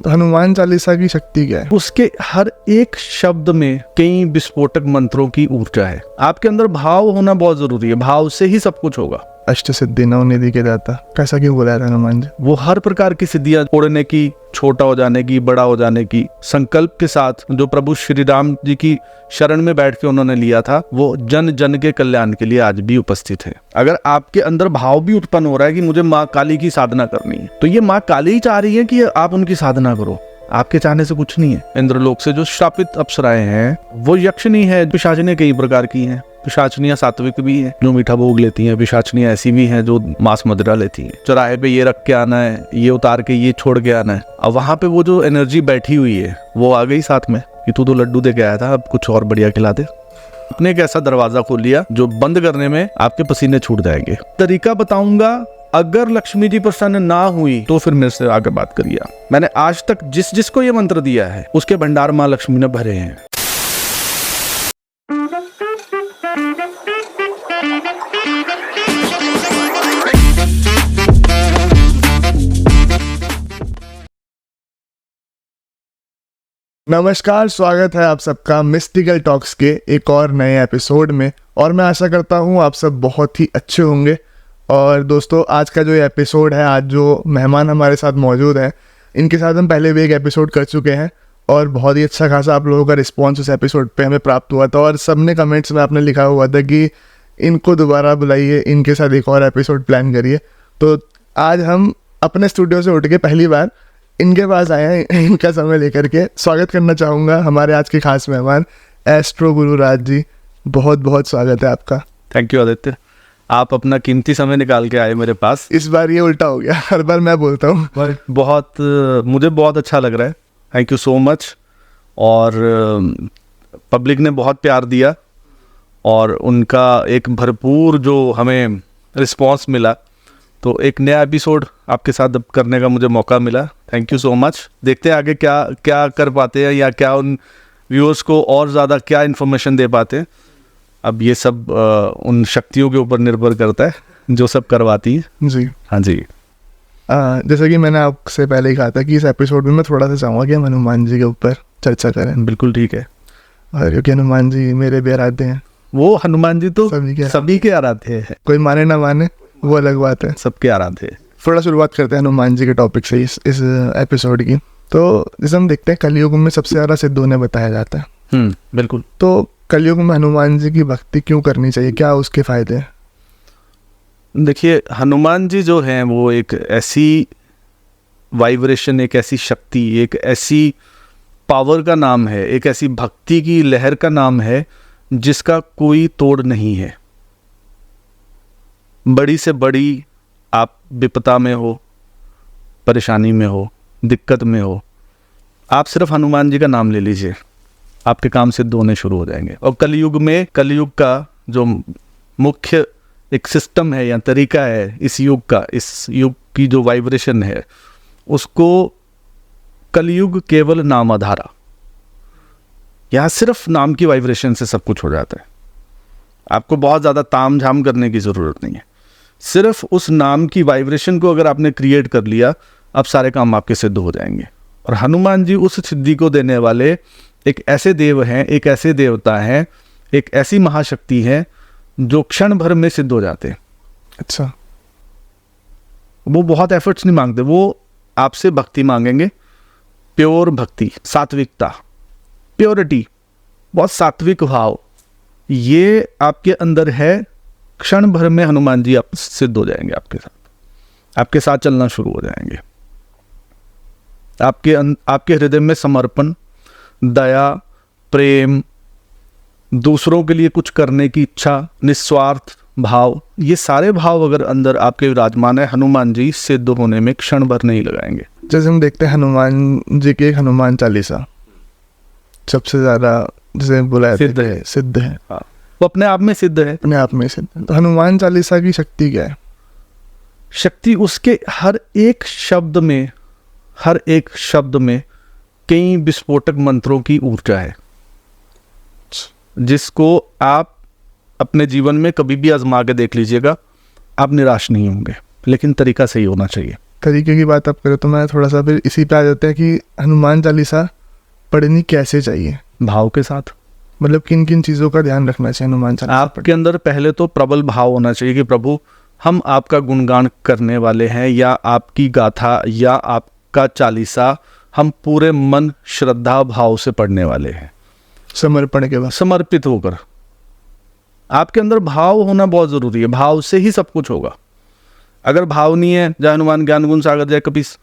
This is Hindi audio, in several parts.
तो हनुमान चालीसा की शक्ति क्या है? उसके हर एक शब्द में कई विस्फोटक मंत्रों की ऊर्जा है। आपके अंदर भाव होना बहुत जरूरी है, भाव से ही सब कुछ होगा। अष्ट सिद्धि नव निधि के दाता, कैसा क्यों बोला था हनुमान जी? वो हर प्रकार की सिद्धियां तोड़ने की, छोटा हो जाने की, बड़ा हो जाने की संकल्प के साथ जो प्रभु श्री राम जी की शरण में बैठ के उन्होंने लिया था, वो जन जन के कल्याण के लिए आज भी उपस्थित है। अगर आपके अंदर भाव भी उत्पन्न हो रहा है कि मुझे माँ काली की साधना करनी है, तो ये माँ काली ही चाह रही है कि आप उनकी साधना करो। आपके चाहने से कुछ नहीं है। इंद्रलोक से जो श्रापित अप्सराएं हैं वो यक्षिणी है, पिशाचिनी कई प्रकार की हैं। पिशाचनियाँ सात्विक भी हैं जो मीठा भोग लेती हैं, पिशाचनियाँ ऐसी भी हैं जो मांस मदिरा लेती हैं। चौराहे पे ये रख के आना है, ये उतार के ये छोड़ के आना है। अब वहां पे वो जो एनर्जी बैठी हुई है वो आ गई साथ में कि तू तो लड्डू दे के आया था, अब कुछ और बढ़िया खिला दे। आपने एक ऐसा दरवाजा खोल लिया जो बंद करने में आपके पसीने छूट जाएंगे। तरीका बताऊंगा, अगर लक्ष्मी जी प्रसन्न ना हुई तो फिर मेरे से आगे बात करिए। मैंने आज तक जिस जिसको ये मंत्र दिया है उसके भंडार माँ लक्ष्मी ने भरे हैं। नमस्कार, स्वागत है आप सबका मिस्टिकल टॉक्स के एक और नए एपिसोड में। और मैं आशा करता हूँ आप सब बहुत ही अच्छे होंगे। और दोस्तों, आज का जो ये एपिसोड है, आज जो मेहमान हमारे साथ मौजूद हैं, इनके साथ हम पहले भी एक एपिसोड कर चुके हैं और बहुत ही अच्छा खासा आप लोगों का रिस्पॉन्स उस एपिसोड पे हमें प्राप्त हुआ था। और सबने कमेंट्स में आपने लिखा हुआ था कि इनको दोबारा बुलाइए, इनके साथ एक और एपिसोड प्लान करिए। तो आज हम अपने स्टूडियो से उठ के पहली बार इनके पास आए हैं, इनका समय लेकर के। स्वागत करना चाहूँगा हमारे आज के खास मेहमान एस्ट्रो गुरु राज जी। बहुत बहुत स्वागत है आपका। थैंक यू आदित्य, आप अपना कीमती समय निकाल के आए मेरे पास। इस बार ये उल्टा हो गया, हर बार मैं बोलता हूँ। मुझे बहुत अच्छा लग रहा है, थैंक यू सो मच। और पब्लिक ने बहुत प्यार दिया और उनका एक भरपूर जो हमें रिस्पॉन्स मिला, तो एक नया एपिसोड आपके साथ अब करने का मुझे मौका मिला। Thank you so much. देखते हैं आगे क्या क्या कर पाते हैं, या क्या उन व्यूअर्स को और ज़्यादा क्या इन्फॉर्मेशन दे पाते हैं। अब ये सब उन शक्तियों के ऊपर निर्भर करता है जो सब करवाती है जी। हाँ जी। जैसे कि मैंने आपसे पहले ही कहा था कि इस एपिसोड में मैं थोड़ा सा चाहूँगा कि हम हनुमान जी के ऊपर चर्चा करें। बिल्कुल ठीक है। और क्योंकि हनुमान जी मेरे भी आराध्य हैं। वो हनुमान जी तो सभी के आराध्य हैं, कोई माने ना माने वो अलग बात है, सबके आराध्य है। थोड़ा शुरुआत करते हैं हनुमान जी के टॉपिक से इस एपिसोड की। तो जैसे हम देखते हैं कलयुग में सबसे ज़्यादा सिद्धों ने बताया जाता है। बिल्कुल। तो कलयुग में हनुमान जी की भक्ति क्यों करनी चाहिए, क्या उसके फायदे हैं? देखिए, हनुमान जी जो हैं वो एक ऐसी वाइब्रेशन, एक ऐसी शक्ति, एक ऐसी पावर का नाम है, एक ऐसी भक्ति की लहर का नाम है जिसका कोई तोड़ नहीं है। बड़ी से बड़ी आप विपदा में हो, परेशानी में हो, दिक्कत में हो, आप सिर्फ हनुमान जी का नाम ले लीजिए, आपके काम सिद्ध होने शुरू हो जाएंगे। और कलयुग का जो मुख्य एक सिस्टम है या तरीका है इस युग की जो वाइब्रेशन है, उसको कलयुग केवल नाम आधारा। यहाँ सिर्फ नाम की वाइब्रेशन से सब कुछ हो जाता है। आपको बहुत ज़्यादा ताम झाम करने की ज़रूरत नहीं है। सिर्फ उस नाम की वाइब्रेशन को अगर आपने क्रिएट कर लिया, अब सारे काम आपके सिद्ध हो जाएंगे। और हनुमान जी उस सिद्धि को देने वाले एक ऐसे देव हैं, एक ऐसे देवता हैं, एक ऐसी महाशक्ति है जो क्षण भर में सिद्ध हो जाते हैं। अच्छा। वो बहुत एफर्ट्स नहीं मांगते, वो आपसे भक्ति मांगेंगे, प्योर भक्ति, सात्विकता, प्योरिटी, बहुत सात्विक भाव, ये आपके अंदर है। क्षण भर में हनुमान जी आप सिद्ध हो जाएंगे, आपके साथ चलना शुरू हो जाएंगे। आपके हृदय में समर्पण, दया, प्रेम, दूसरों के लिए कुछ करने की इच्छा, निस्वार्थ भाव, ये सारे भाव अगर अंदर आपके विराजमान है, हनुमान जी सिद्ध होने में क्षण भर नहीं लगाएंगे। जैसे हम देखते हैं हनुमान जी की एक हनुमान चालीसा सबसे ज़्यादा जैसे बुलाया सिद्ध है। हाँ, वो अपने आप में सिद्ध है, अपने आप में सिद्ध है। तो हनुमान चालीसा की शक्ति क्या है? शक्ति उसके हर एक शब्द में कई विस्फोटक मंत्रों की ऊर्जा है, जिसको आप अपने जीवन में कभी भी आजमा के देख लीजिएगा, आप निराश नहीं होंगे। लेकिन तरीका सही होना चाहिए। तरीके की बात आप करें तो मैं थोड़ा सा फिर इसी पे आ जाते हैं कि हनुमान चालीसा पढ़नी कैसे चाहिए, भाव के साथ। मतलब किन किन चीज़ों का ध्यान रखना चाहिए हनुमान चालीसा आपके अंदर पहले तो प्रबल भाव होना चाहिए कि प्रभु हम आपका गुणगान करने वाले हैं, या आपकी गाथा या आपका चालीसा हम पूरे मन श्रद्धा भाव से पढ़ने वाले हैं, समर्पण के बाद। समर्पित होकर। आपके अंदर भाव होना बहुत जरूरी है, भाव से ही सब कुछ होगा। अगर भाव नहीं है, जय हनुमान ज्ञान गुण सागर जय कपीस,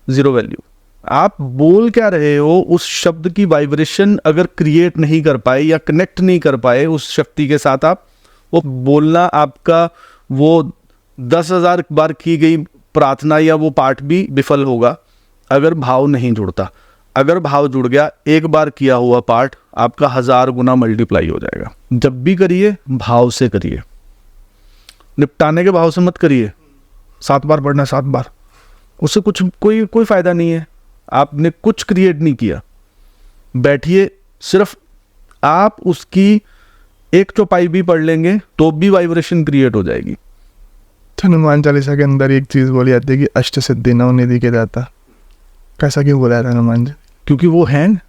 जीरो वैल्यू। आप बोल क्या रहे हो, उस शब्द की वाइब्रेशन अगर क्रिएट नहीं कर पाए या कनेक्ट नहीं कर पाए उस शक्ति के साथ, आप वो बोलना आपका वो 10,000 बार की गई प्रार्थना या वो पाठ भी विफल होगा अगर भाव नहीं जुड़ता। अगर भाव जुड़ गया, एक बार किया हुआ पाठ आपका 1000 गुना मल्टीप्लाई हो जाएगा। जब भी करिए भाव से करिए, निपटाने के भाव से मत करिए। 7 बार पढ़ना 7 बार, उससे कुछ कोई फायदा नहीं है। आपने कुछ क्रिएट नहीं किया। बैठिए, सिर्फ आप उसकी एक चौपाई भी पढ़ लेंगे तो भी वाइब्रेशन क्रिएट हो जाएगी। हनुमान चालीसा के अंदर एक चीज़ बोली जाती है कि अष्ट सिद्धि नवनिधि के दाता। कैसा क्यों बोला था हनुमान जी? क्योंकि वो हैं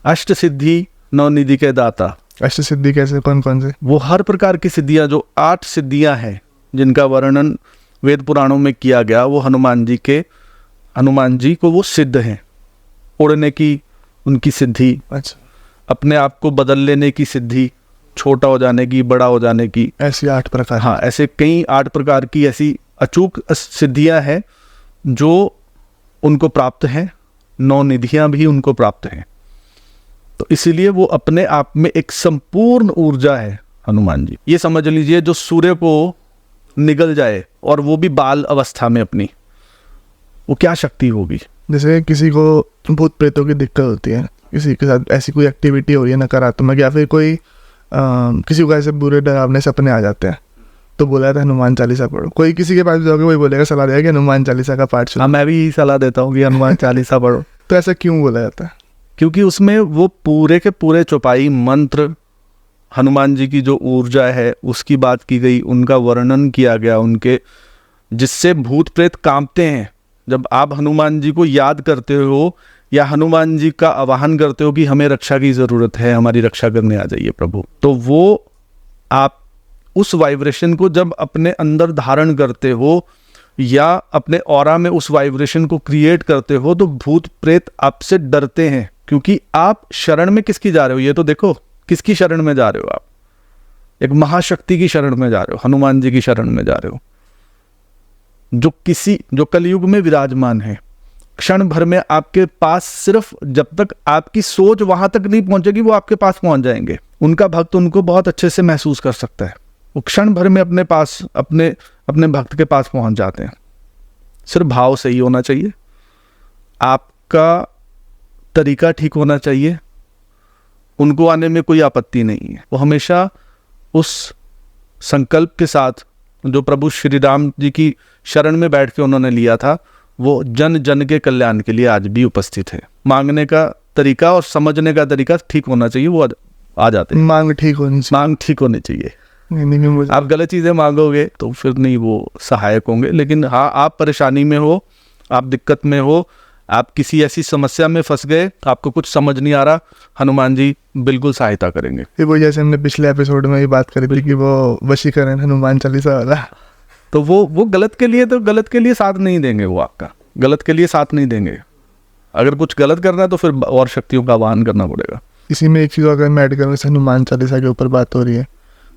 अष्ट सिद्धि नवनिधि के दाता। अष्ट सिद्धि कैसे, कौन कौन से? वो हर प्रकार की सिद्धियां, जो 8 सिद्धियां हैं जिनका वर्णन वेद पुराणों में किया गया, वो हनुमान जी को वो सिद्ध हैं। उड़ने की उनकी सिद्धि, अच्छा, अपने आप को बदल लेने की सिद्धि, छोटा हो जाने की, बड़ा हो जाने की, ऐसी 8 प्रकार। हाँ, ऐसे कई 8 प्रकार की ऐसी अचूक सिद्धियां हैं जो उनको प्राप्त हैं। 9 निधियां भी उनको प्राप्त हैं। तो इसीलिए वो अपने आप में एक संपूर्ण ऊर्जा है हनुमान जी। ये समझ लीजिए जो सूर्य को निगल जाए और वो भी बाल अवस्था में अपनी, वो क्या शक्ति होगी। जैसे किसी को भूत प्रेतों की दिक्कत होती है, किसी के साथ ऐसी कोई एक्टिविटी हो रही है नकारात्मक, या फिर कोई किसी को ऐसे बुरे डरावने सपने आ जाते हैं, तो बोला था हनुमान चालीसा पढ़ो। कोई किसी के पास जाओगे वही बोलेगा, सलाह देगा कि हनुमान चालीसा का पाठ सुनो। हाँ, मैं भी यही सलाह देता हूँ कि हनुमान चालीसा पढ़ो। तो ऐसा क्यों बोला जाता है? क्योंकि उसमें वो पूरे के पूरे चौपाई मंत्र, हनुमान जी की जो ऊर्जा है उसकी बात की गई, उनका वर्णन किया गया, उनके जिससे भूत प्रेत कांपते हैं। जब आप हनुमान जी को याद करते हो या हनुमान जी का आवाहन करते हो कि हमें रक्षा की ज़रूरत है, हमारी रक्षा करने आ जाइए प्रभु, तो वो आप उस वाइब्रेशन को जब अपने अंदर धारण करते हो या अपने ऑरा में उस वाइब्रेशन को क्रिएट करते हो, तो भूत प्रेत आपसे डरते हैं। क्योंकि आप शरण में किसकी जा रहे हो, ये तो देखो किसकी शरण में जा रहे हो। आप एक महाशक्ति की शरण में जा रहे हो, हनुमान जी की शरण में जा रहे हो, जो कलयुग में विराजमान है। क्षण भर में आपके पास, सिर्फ जब तक आपकी सोच वहां तक नहीं पहुंचेगी वो आपके पास पहुंच जाएंगे। उनका भक्त उनको बहुत अच्छे से महसूस कर सकता है। वो क्षण भर में अपने पास, अपने भक्त के पास पहुंच जाते हैं। सिर्फ भाव सही होना चाहिए, आपका तरीका ठीक होना चाहिए, उनको आने में कोई आपत्ति नहीं है। वो हमेशा उस संकल्प के साथ जो प्रभु श्री राम जी की शरण में बैठ के उन्होंने लिया था, वो जन जन के कल्याण के लिए आज भी उपस्थित है। मांगने का तरीका और समझने का तरीका ठीक होना चाहिए, वो आ जाते हैं। मांग ठीक होनी चाहिए। नहीं, आप गलत चीज़ें मांगोगे तो फिर नहीं वो सहायक होंगे। लेकिन हाँ, आप परेशानी में हो, आप दिक्कत में हो, आप किसी ऐसी समस्या में फंस गए, आपको कुछ समझ नहीं आ रहा, हनुमान जी बिल्कुल सहायता करेंगे। फिर वो जैसे हमने पिछले एपिसोड में भी बात करी थी कि वो वशीकरण हनुमान चालीसा वाला, तो वो गलत के लिए साथ नहीं देंगे। वो आपका गलत के लिए साथ नहीं देंगे। अगर कुछ गलत करना है तो फिर और शक्तियों का आह्वान करना पड़ेगा। इसी में एक चीज़ अगर मैं ऐड करूँ, जैसे हनुमान चालीसा के ऊपर बात हो रही है,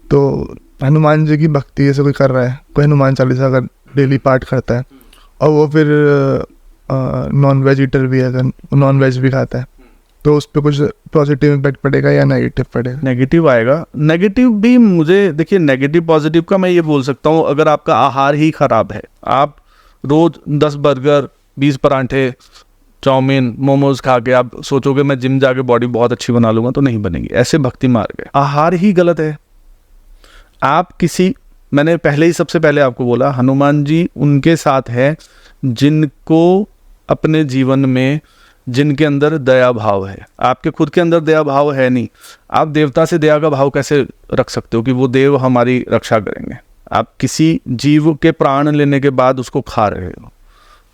तो हनुमान जी की भक्ति जैसे कोई कर रहा है, कोई हनुमान चालीसा अगर डेली पाठ करता है और वो फिर नॉन वेज ईटर भी है, अगर नॉन वेज भी खाता है, तो उस पर कुछ पॉजिटिव इम्पैक्ट पड़ेगा या नेगेटिव पड़ेगा? नेगेटिव आएगा। नेगेटिव भी मुझे, देखिए नेगेटिव पॉजिटिव का मैं ये बोल सकता हूँ, अगर आपका आहार ही खराब है, आप रोज 10 बर्गर, 20 परांठे, चाउमीन, मोमोज खा के आप सोचोगे मैं जिम जाके बॉडी बहुत अच्छी बना लूंगा, तो नहीं बनेगी। ऐसे भक्ति मार्ग है, आहार ही गलत है। आप मैंने पहले ही सबसे पहले आपको बोला, हनुमान जी उनके साथ है जिनको अपने जीवन में, जिनके अंदर दया भाव है। आपके खुद के अंदर दया भाव है नहीं। आप देवता से दया का भाव कैसे रख सकते हो कि वो देव हमारी रक्षा करेंगे? आप किसी जीव के प्राण लेने के बाद उसको खा रहे हो,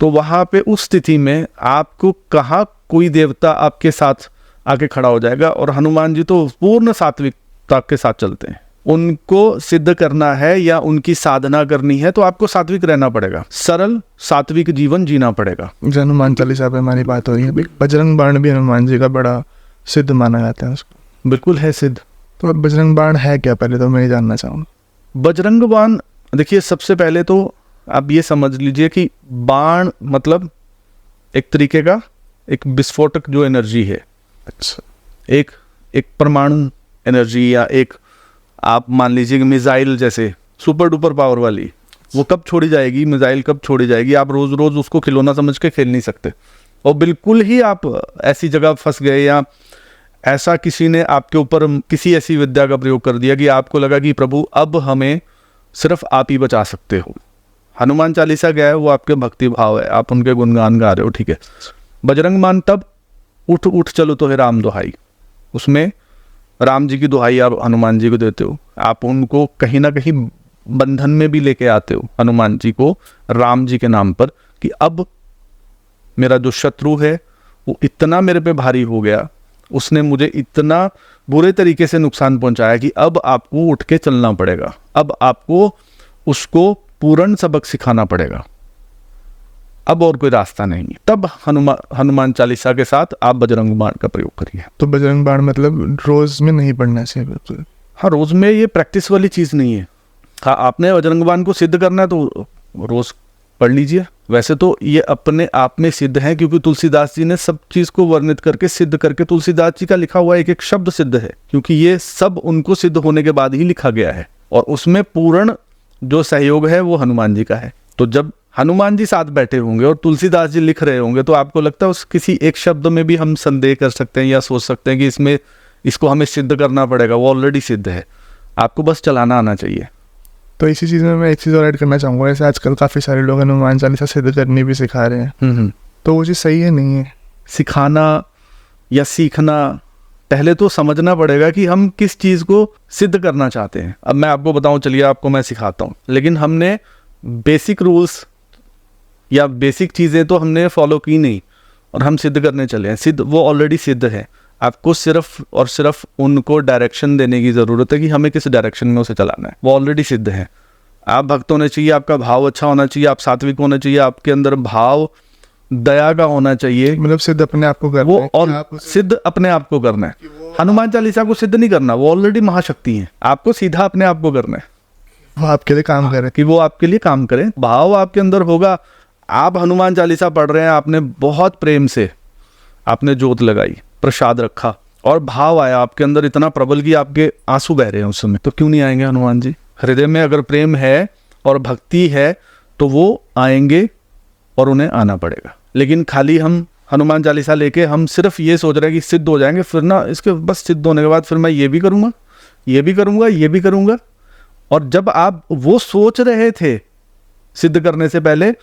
तो वहाँ पे उस स्थिति में आपको कहाँ कोई देवता आपके साथ आके खड़ा हो जाएगा। और हनुमान जी तो पूर्ण सात्विकता के साथ चलते हैं। उनको सिद्ध करना है या उनकी साधना करनी है तो आपको सात्विक रहना पड़ेगा, सरल सात्विक जीवन जीना पड़ेगा। जो हनुमान चालीसा पे हमारी बात हो रही है, बजरंग बाण भी हनुमान जी का बड़ा सिद्ध माना जाता है उसको। बिल्कुल है सिद्ध। तो अब बजरंग बाण है क्या, पहले तो मैं ये जानना चाहूँगा। बजरंग बाण, देखिए सबसे पहले तो आप ये समझ लीजिए कि बाण मतलब एक तरीके का एक विस्फोटक जो एनर्जी है, अच्छा, एक परमाणु एनर्जी, या एक आप मान लीजिए कि मिसाइल जैसे सुपर डुपर पावर वाली, वो कब छोड़ी जाएगी, मिसाइल कब छोड़ी जाएगी, आप रोज रोज उसको खिलौना समझ के खेल नहीं सकते। और बिल्कुल ही आप ऐसी जगह फंस गए या ऐसा किसी ने आपके ऊपर किसी ऐसी विद्या का प्रयोग कर दिया कि आपको लगा कि प्रभु अब हमें सिर्फ आप ही बचा सकते हो। हनुमान चालीसा क्या है, वो आपके भक्ति भाव है, आप उनके गुणगान गा रहे हो, ठीक है। बजरंग बाण तब उठ उठ चलो तो है राम दुहाई, उसमें राम जी की दुहाई आप हनुमान जी को देते हो। आप उनको कहीं ना कहीं बंधन में भी लेके आते हो हनुमान जी को राम जी के नाम पर, कि अब मेरा जो शत्रु है वो इतना मेरे पे भारी हो गया, उसने मुझे इतना बुरे तरीके से नुकसान पहुंचाया कि अब आपको उठ के चलना पड़ेगा, अब आपको उसको पूर्ण सबक सिखाना पड़ेगा, अब और कोई रास्ता नहीं। तब हनुमान चालीसा के साथ आप बजरंग बाण का प्रयोग करिए। तो बजरंग बाण मतलब रोज में नहीं पढ़ना चाहिए बिल्कुल? हाँ, रोज में ये प्रैक्टिस वाली चीज़ नहीं है। हाँ, आपने बजरंग बाण को सिद्ध करना है तो रोज पढ़ लीजिए। वैसे तो ये अपने आप में सिद्ध है, क्योंकि तुलसीदास जी ने सब चीज़ को वर्णित करके सिद्ध करके, तुलसीदास जी का लिखा हुआ एक एक शब्द सिद्ध है, क्योंकि ये सब उनको सिद्ध होने के बाद ही लिखा गया है। और उसमें पूर्ण जो सहयोग है वो हनुमान जी का है। तो जब हनुमान जी साथ बैठे होंगे और तुलसीदास जी लिख रहे होंगे, तो आपको लगता है उस किसी एक शब्द में भी हम संदेह कर सकते हैं या सोच सकते हैं कि इसमें इसको हमें सिद्ध करना पड़ेगा? वो ऑलरेडी सिद्ध है, आपको बस चलाना आना चाहिए। तो इसी चीज़ में मैं एक चीज़ और ऐड करना चाहूँगा, जैसे आजकल काफ़ी सारे लोग हनुमान चालीसा सिद्ध करनी भी सिखा रहे हैं, तो वो चीज़ सही है नहीं है? सिखाना या सीखना, पहले तो समझना पड़ेगा कि हम किस चीज़ को सिद्ध करना चाहते हैं। अब मैं आपको बताऊं, चलिए आपको मैं सिखाता हूं, लेकिन हमने बेसिक रूल्स या बेसिक चीज़ें तो हमने फॉलो की नहीं और हम सिद्ध करने चले हैं। सिद्ध वो ऑलरेडी सिद्ध है, आपको सिर्फ और सिर्फ उनको डायरेक्शन देने की ज़रूरत है कि हमें किस डायरेक्शन में उसे चलाना है। वो ऑलरेडी सिद्ध है। आप भक्त होने चाहिए, आपका भाव अच्छा होना चाहिए, आप सात्विक होने चाहिए, आपके अंदर भाव दया का होना चाहिए। मतलब सिद्ध अपने आप को करना वो है, और सिद्ध अपने आप को करना है। हनुमान चालीसा को सिद्ध नहीं करना, वो ऑलरेडी महाशक्ति है, आपको सीधा अपने आप को करना है। वो आपके लिए काम करे, कि वो आपके लिए काम करे। भाव आपके अंदर होगा। आप हनुमान चालीसा पढ़ रहे हैं, आपने बहुत प्रेम से आपने जोत लगाई, प्रसाद रखा और भाव आया आपके अंदर इतना प्रबल कि आपके आंसू बह रहे हैं उस समय, तो क्यों नहीं आएंगे हनुमान जी? हृदय में अगर प्रेम है और भक्ति है तो वो आएंगे और उन्हें आना पड़ेगा। लेकिन खाली हम हनुमान चालीसा लेके हम सिर्फ ये सोच रहे हैं कि सिद्ध हो जाएंगे, फिर ना इसके बस सिद्ध होने के बाद फिर मैं ये भी करूँगा, ये भी करूँगा, ये भी करूँगा। और जब आप वो सोच रहे थे सिद्ध करने से पहले,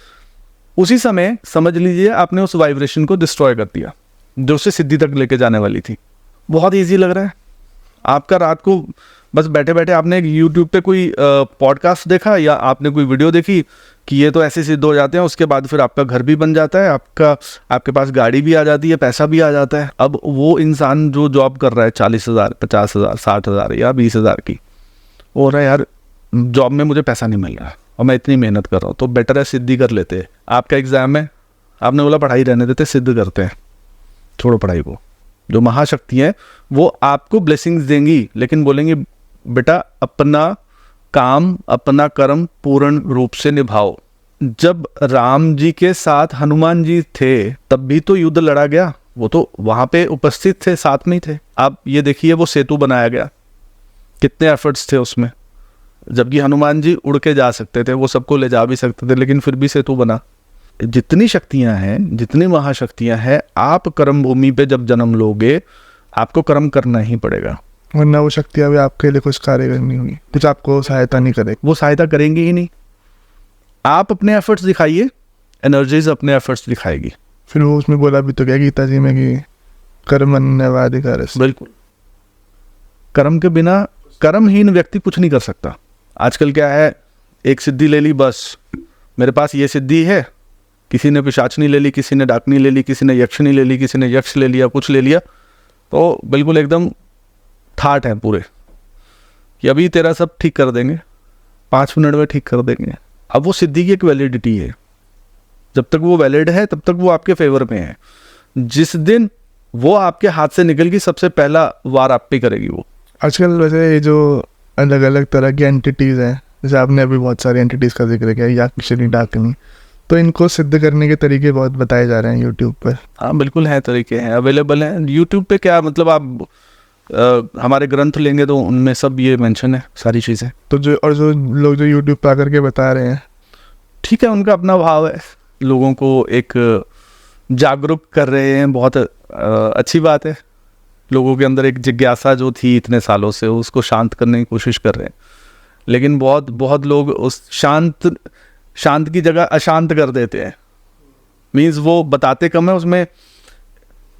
उसी समय समझ लीजिए आपने उस वाइब्रेशन को डिस्ट्रॉय कर दिया जो उसे सिद्धि तक लेके जाने वाली थी। बहुत ईजी लग रहा है आपका, रात को बस बैठे बैठे आपने एक यूट्यूब पे कोई पॉडकास्ट देखा या आपने कोई वीडियो देखी कि ये तो ऐसे सिद्ध हो जाते हैं, उसके बाद फिर आपका घर भी बन जाता है, आपके पास गाड़ी भी आ जाती है, पैसा भी आ जाता है। अब वो इंसान जो जॉब कर रहा है 40,000, 50,000, 60,000 या 20,000 की, वो रहा है यार जॉब में मुझे पैसा नहीं मिल रहा और मैं इतनी मेहनत कर रहा हूँ, तो बेटर है सिद्धि कर लेते हैं। आपका एग्जाम है, आपने बोला पढ़ाई रहने देते, सिद्ध करते हैं, छोड़ो पढ़ाई को। जो महाशक्ति है वो आपको ब्लेसिंग्स देंगी, लेकिन बोलेंगे बेटा अपना काम, अपना कर्म पूर्ण रूप से निभाओ। जब राम जी के साथ हनुमान जी थे तब भी तो युद्ध लड़ा गया, वो तो वहां पे उपस्थित थे, साथ में ही थे। आप ये देखिए वो सेतु बनाया गया, कितने एफर्ट्स थे उसमें, जबकि हनुमान जी उड़ के जा सकते थे, वो सबको ले जा भी सकते थे, लेकिन फिर भी सेतु बना। जितनी शक्तियां हैं, जितनी महाशक्तियां हैं, आप कर्म भूमि पे जब जन्म लोगे आपको कर्म करना ही पड़ेगा, वरना वो शक्तियाँ भी आपके लिए कुछ कार्य करनी होगी, कुछ आपको सहायता नहीं करेगी। वो सहायता करेंगी ही नहीं। आप अपने एफर्ट्स दिखाइए, एनर्जीज अपने एफर्ट्स दिखाएगी। फिर वो उसमें बोला भी तो क्या गीता जी में कि कर्मण्यवाधिकार। बिल्कुल, कर्म के बिना कर्महीन व्यक्ति कुछ नहीं कर सकता। आजकल क्या है, एक सिद्धि ले ली, बस मेरे पास ये सिद्धि है, किसी ने पिशाचनी ले ली, किसी ने डाकनी ले ली, किसी ने यक्षनी ले ली, किसी ने यक्ष ले लिया, कुछ ले लिया, तो बिल्कुल एकदम ठाठ है पूरे कि अभी तेरा सब ठीक कर देंगे, 5 मिनट में ठीक कर देंगे। अब वो सिद्धि की एक वैलिडिटी है, जब तक वो वैलिड है तब तक वो आपके फेवर में है। जिस दिन वो आपके हाथ से निकल गई, सबसे पहला वार आप पे करेगी वो। आजकल वैसे ये जो अलग अलग तरह की एंटिटीज़ हैं, जैसे आपने अभी बहुत सारी एंटिटीज़ का जिक्र किया, यक्षनी डाकनी, तो इनको सिद्ध करने के तरीके बहुत बताए जा रहे हैं यूट्यूब पर। हाँ बिल्कुल है, तरीके हैं, अवेलेबल हैं यूट्यूब पे। क्या मतलब आप हमारे ग्रंथ लेंगे तो उनमें सब ये मेंशन है सारी चीज़ें। तो जो लोग जो यूट्यूब पर आकर के बता रहे हैं, ठीक है, उनका अपना भाव है, लोगों को एक जागरूक कर रहे हैं, बहुत अच्छी बात है। लोगों के अंदर एक जिज्ञासा जो थी इतने सालों से, उसको शांत करने की कोशिश कर रहे हैं, लेकिन बहुत लोग उस शांत की जगह अशांत कर देते हैं। मीन्स वो बताते कम है, उसमें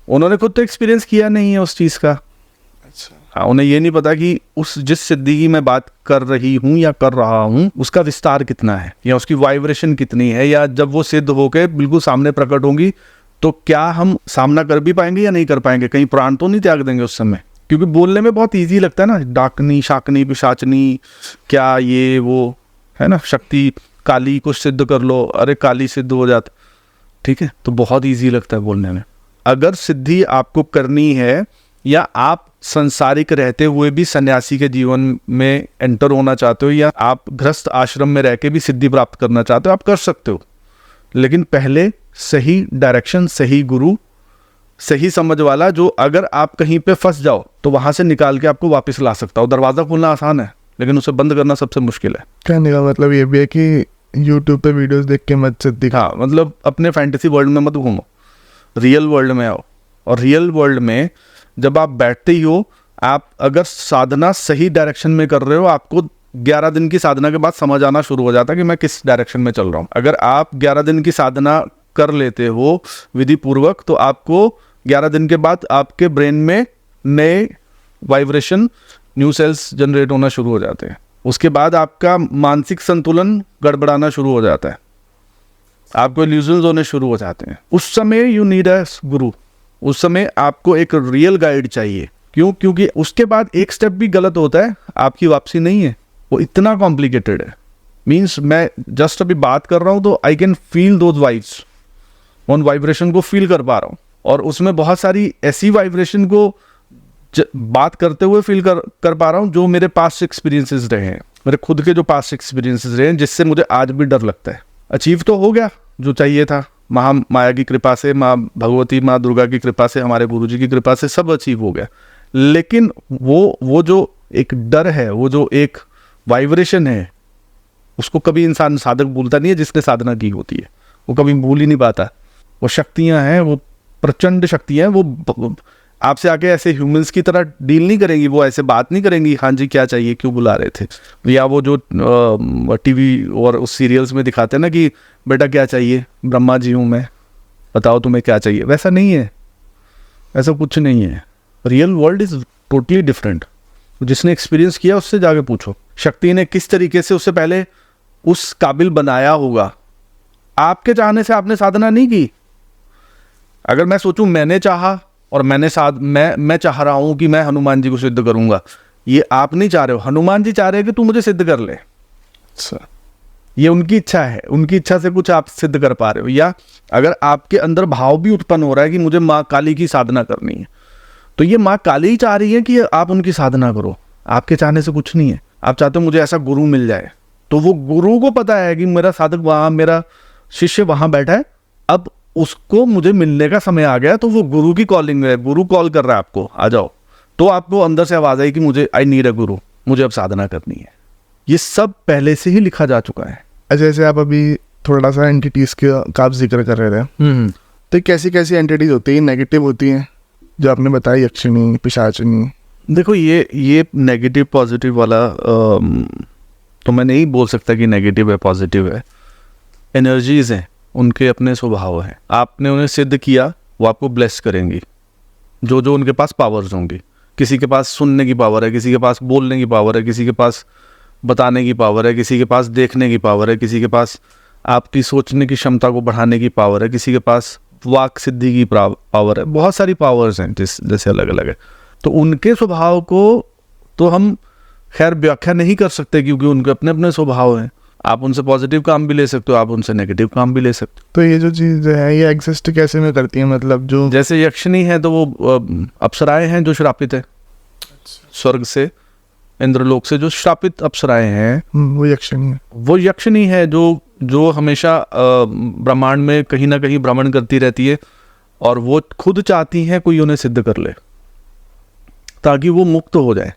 उन्होंने खुद तो एक्सपीरियंस किया नहीं है उस चीज़ का। अच्छा, हाँ, उन्हें ये नहीं पता कि उस जिस सिद्धि की मैं बात कर रही हूँ या कर रहा हूँ उसका विस्तार कितना है, या उसकी वाइब्रेशन कितनी है, या जब वो सिद्ध होकर बिल्कुल सामने प्रकट होंगी तो क्या हम सामना कर भी पाएंगे या नहीं कर पाएंगे, कहीं प्राण तो नहीं त्याग देंगे उस समय। क्योंकि बोलने में बहुत ईजी लगता है ना, डाकनी, शाकनी, पिशाचनी, क्या ये वो है ना, शक्ति, काली को सिद्ध कर लो, अरे काली सिद्ध हो जाता, ठीक है, तो बहुत ईजी लगता है बोलने में। अगर सिद्धि आपको करनी है, या आप संसारिक रहते हुए भी सन्यासी के जीवन में एंटर होना चाहते हो, या आप गृहस्थ आश्रम में रह के भी सिद्धि प्राप्त करना चाहते हो, आप कर सकते हो। लेकिन पहले सही डायरेक्शन, सही गुरु, सही समझ वाला, जो अगर आप कहीं पे फंस जाओ तो वहां से निकाल के आपको वापस ला सकता हो। दरवाज़ा खोलना आसान है, लेकिन उसे बंद करना सबसे मुश्किल है। कहने का मतलब ये भी है कि यूट्यूब पे वीडियोस देख के मत सिद्धि। हाँ, मतलब अपने फैंटेसी वर्ल्ड में मत घूमो, रियल वर्ल्ड में आओ। और रियल वर्ल्ड में जब आप बैठते ही हो, आप अगर साधना सही डायरेक्शन में कर रहे हो, आपको 11 दिन की साधना के बाद समझ आना शुरू हो जाता है कि मैं किस डायरेक्शन में चल रहा हूँ। अगर आप 11 दिन की साधना कर लेते हो विधि पूर्वक, तो आपको 11 दिन के बाद आपके ब्रेन में नए वाइब्रेशन, न्यू सेल्स जनरेट होना शुरू हो जाते हैं। उसके बाद आपका मानसिक संतुलन गड़बड़ाना शुरू हो जाता है, आपको इल्यूजन्स होने शुरू हो जाते हैं। उस समय यू नीड अ गुरु, उस समय आपको एक रियल गाइड चाहिए। क्यों? क्योंकि उसके बाद एक स्टेप भी गलत होता है, आपकी वापसी नहीं है। वो इतना कॉम्प्लिकेटेड है। मीन्स मैं जस्ट अभी बात कर रहा हूँ तो I can feel those vibes, उन वाइब्रेशन को फील कर पा रहा हूँ। और उसमें बहुत सारी ऐसी वाइब्रेशन को बात करते हुए फील कर पा रहा हूँ जो मेरे पास्ट एक्सपीरियंसेस रहे हैं, मेरे खुद के जो पास्ट एक्सपीरियंसेस रहे हैं, जिससे मुझे आज भी डर लगता है। अचीव तो हो गया जो चाहिए था, माया की कृपा से, माँ भगवती, माँ दुर्गा की कृपा से, हमारे गुरुजी की कृपा से सब अचीव हो गया। लेकिन वो जो एक डर है, वो जो एक वाइब्रेशन है, उसको कभी इंसान साधक भूलता नहीं है। जिसने साधना की होती है वो कभी भूल ही नहीं पाता। वो शक्तियाँ हैं, वो प्रचंड शक्तियाँ हैं, वो आपसे आके ऐसे ह्यूमंस की तरह डील नहीं करेंगी, वो ऐसे बात नहीं करेंगी, हाँ जी क्या चाहिए, क्यों बुला रहे थे। या वो जो टीवी और उस सीरियल्स में दिखाते हैं ना कि बेटा क्या चाहिए, ब्रह्मा जी हूँ मैं, बताओ तुम्हें क्या चाहिए। वैसा नहीं है, ऐसा कुछ नहीं है। Real world is totally different. जिसने एक्सपीरियंस किया उससे जाके पूछो, शक्ति ने किस तरीके से उससे पहले उस काबिल बनाया होगा। आपके चाहने से आपने साधना नहीं की। अगर मैं सोचूं मैंने चाहा और मैं चाह रहा हूं कि मैं हनुमान जी को सिद्ध करूंगा, ये आप नहीं चाह रहे हो, हनुमान जी चाह रहे हैं कि तू मुझे सिद्ध कर ले। अच्छा, ये उनकी इच्छा है, उनकी इच्छा से कुछ आप सिद्ध कर पा रहे हो। या अगर आपके अंदर भाव भी उत्पन्न हो रहा है कि मुझे माँ काली की साधना करनी है, तो ये माँ काली ही चाह रही है कि आप उनकी साधना करो। आपके चाहने से कुछ नहीं है। आप चाहते हो मुझे ऐसा गुरु मिल जाए, तो वो गुरु को पता है कि मेरा साधक वहाँ, मेरा शिष्य वहाँ बैठा है, अब उसको मुझे मिलने का समय आ गया। तो वो गुरु की कॉलिंग है, गुरु कॉल कर रहा है आपको, आ जाओ। तो आपको अंदर से आवाज़ आई कि मुझे आई नीड अ गुरु, मुझे अब साधना करनी है। ये सब पहले से ही लिखा जा चुका है। जैसे आप अभी थोड़ा सा एंटिटीज़ का आप जिक्र कर रहे थे, तो कैसी कैसी एंटिटीज़ होती हैं, नेगेटिव होती हैं जो आपने बताया, यक्षिणी, पिशाचिनी? देखो ये नेगेटिव पॉजिटिव वाला तो मैं नहीं बोल सकता कि नेगेटिव है पॉजिटिव है। एनर्जीज हैं, उनके अपने स्वभाव हैं। आपने उन्हें सिद्ध किया, वो आपको ब्लेस करेंगी। जो जो उनके पास पावर्स होंगी, किसी के पास सुनने की पावर है, किसी के पास बोलने की पावर है, किसी के पास बताने की पावर है, किसी के पास देखने की पावर है, किसी के पास आपकी सोचने की क्षमता को बढ़ाने की पावर है, किसी के पास वाक सिद्धि की पावर है, बहुत सारी पावर्स हैं जैसे अलग अलग है। तो उनके स्वभाव को तो हम खैर व्याख्या नहीं कर सकते क्योंकि उनके अपने अपने स्वभाव हैं। आप उनसे पॉजिटिव काम भी ले सकते हो, आप उनसे नेगेटिव काम भी ले सकते हो। तो ये जो चीज़ है ये एग्जिस्ट कैसे में करती है, मतलब जो जैसे यक्षिणी है तो वो अप्सराएं हैं जो श्रापित है, स्वर्ग से इंद्रलोक से जो श्रापित अप्सराएं हैं वो यक्षिणी है। वो यक्षिणी है जो हमेशा ब्रह्मांड में कहीं ना कहीं भ्रमण करती रहती है और वो खुद चाहती हैं कोई उन्हें सिद्ध कर ले ताकि वो मुक्त हो जाए।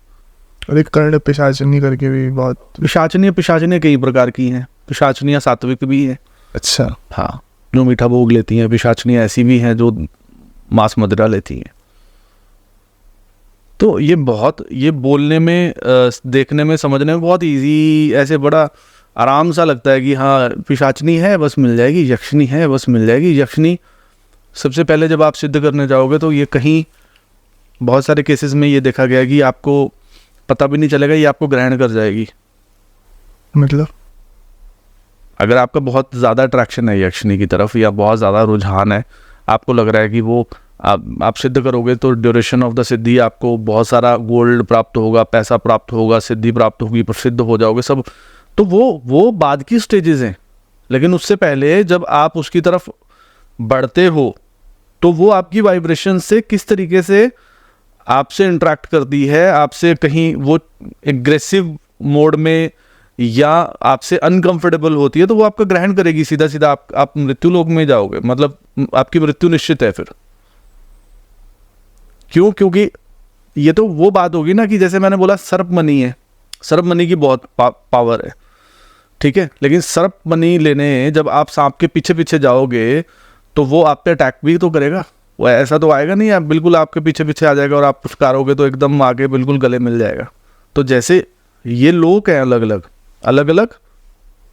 और एक कर्ण पिशाचिनी करके भी बहुत। पिशाचिनियाँ कई प्रकार की हैं। पिशाचिनियाँ सात्विक भी हैं। अच्छा। हाँ, जो मीठा भोग लेती हैं। पिशाचिनियाँ ऐसी भी हैं जो मांस मदिरा लेती हैं। तो ये बोलने में देखने में समझने में बहुत इजी, ऐसे बड़ा आराम सा लगता है कि हाँ पिशाचिनी है बस मिल जाएगी, यक्षिणी है बस मिल जाएगी। यक्षिणी सबसे पहले जब आप सिद्ध करने जाओगे तो ये कहीं बहुत सारे केसेस में ये देखा गया कि आपको पता भी नहीं चलेगा, ये आपको ग्रहण कर जाएगी। मतलब अगर आपका बहुत ज़्यादा अट्रैक्शन है यक्षिणी की तरफ या बहुत ज़्यादा रुझान है, आपको लग रहा है कि वो आप सिद्ध करोगे तो ड्यूरेशन ऑफ द सिद्धि, आपको बहुत सारा गोल्ड प्राप्त होगा, पैसा प्राप्त होगा, सिद्धि प्राप्त होगी, प्रसिद्ध हो जाओगे सब, तो वो बाद की स्टेजेस हैं। लेकिन उससे पहले जब आप उसकी तरफ बढ़ते हो तो वो आपकी वाइब्रेशन से किस तरीके से आपसे इंटरेक्ट करती है, आपसे कहीं वो एग्रेसिव मोड में या आपसे अनकंफर्टेबल होती है तो वो आपका ग्रहण करेगी सीधा सीधा। आप मृत्यु लोक में जाओगे, मतलब आपकी मृत्यु निश्चित है फिर। क्यों? क्योंकि ये तो वो बात होगी ना कि जैसे मैंने बोला सर्प मनी है, सर्प मनी की बहुत पावर है, ठीक है। लेकिन सर्प मनी लेने जब आप सांप के पीछे पीछे जाओगे तो वो आप पे अटैक भी तो करेगा। वो ऐसा तो आएगा नहीं आप बिल्कुल आपके पीछे पीछे आ जाएगा और आप पुचकारोगे तो एकदम आगे बिल्कुल गले मिल जाएगा। तो जैसे ये लोक हैं अलग अलग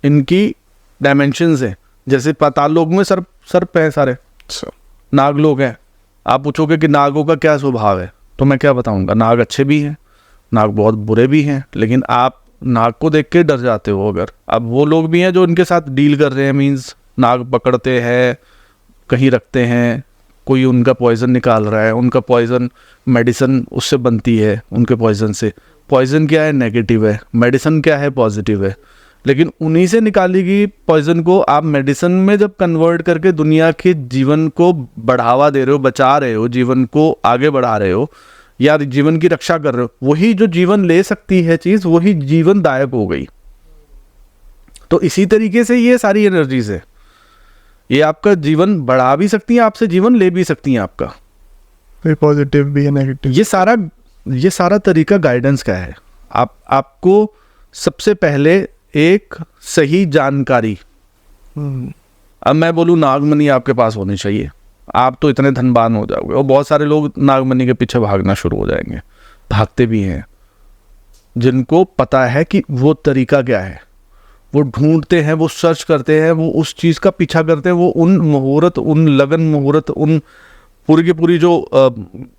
इनकी डायमेंशंस हैं। जैसे पाताल लोक में सर्प है सारे, नाग लोग हैं। आप पूछोगे कि नागों का क्या स्वभाव है तो मैं क्या बताऊंगा, नाग अच्छे भी हैं, नाग बहुत बुरे भी हैं। लेकिन आप नाग को देख के डर जाते हो। अगर अब वो लोग भी हैं जो इनके साथ डील कर रहे हैं, मीन्स नाग पकड़ते हैं, कहीं रखते हैं, कोई उनका पॉइजन निकाल रहा है, उनका पॉइजन मेडिसिन उससे बनती है, उनके पॉइजन से। पॉइजन क्या है? नेगेटिव है। मेडिसिन क्या है? पॉजिटिव है। लेकिन उन्हीं से निकाली गई पॉइजन को आप मेडिसिन में जब कन्वर्ट करके दुनिया के जीवन को बढ़ावा दे रहे हो, बचा रहे हो, जीवन को आगे बढ़ा रहे हो या जीवन की रक्षा कर रहे हो, वही जो जीवन ले सकती है चीज, वही जीवन दायक हो गई। तो इसी तरीके से ये सारी एनर्जीज है, ये आपका जीवन बढ़ा भी सकती हैं, आपसे जीवन ले भी सकती हैं आपका। पॉजिटिव भी है, नेगेटिव। ये सारा तरीका गाइडेंस का है। आपको सबसे पहले एक सही जानकारी, अब मैं बोलूँ नागमणि आपके पास होनी चाहिए, आप तो इतने धनवान हो जाओगे। और बहुत सारे लोग नागमणि के पीछे भागना शुरू हो जाएंगे, भागते भी हैं, जिनको पता है कि वो तरीका क्या है। वो ढूंढते हैं, वो सर्च करते हैं, वो उस चीज़ का पीछा करते हैं, वो उन मुहूर्त, उन लगन मुहूर्त, उन पूरी की पूरी जो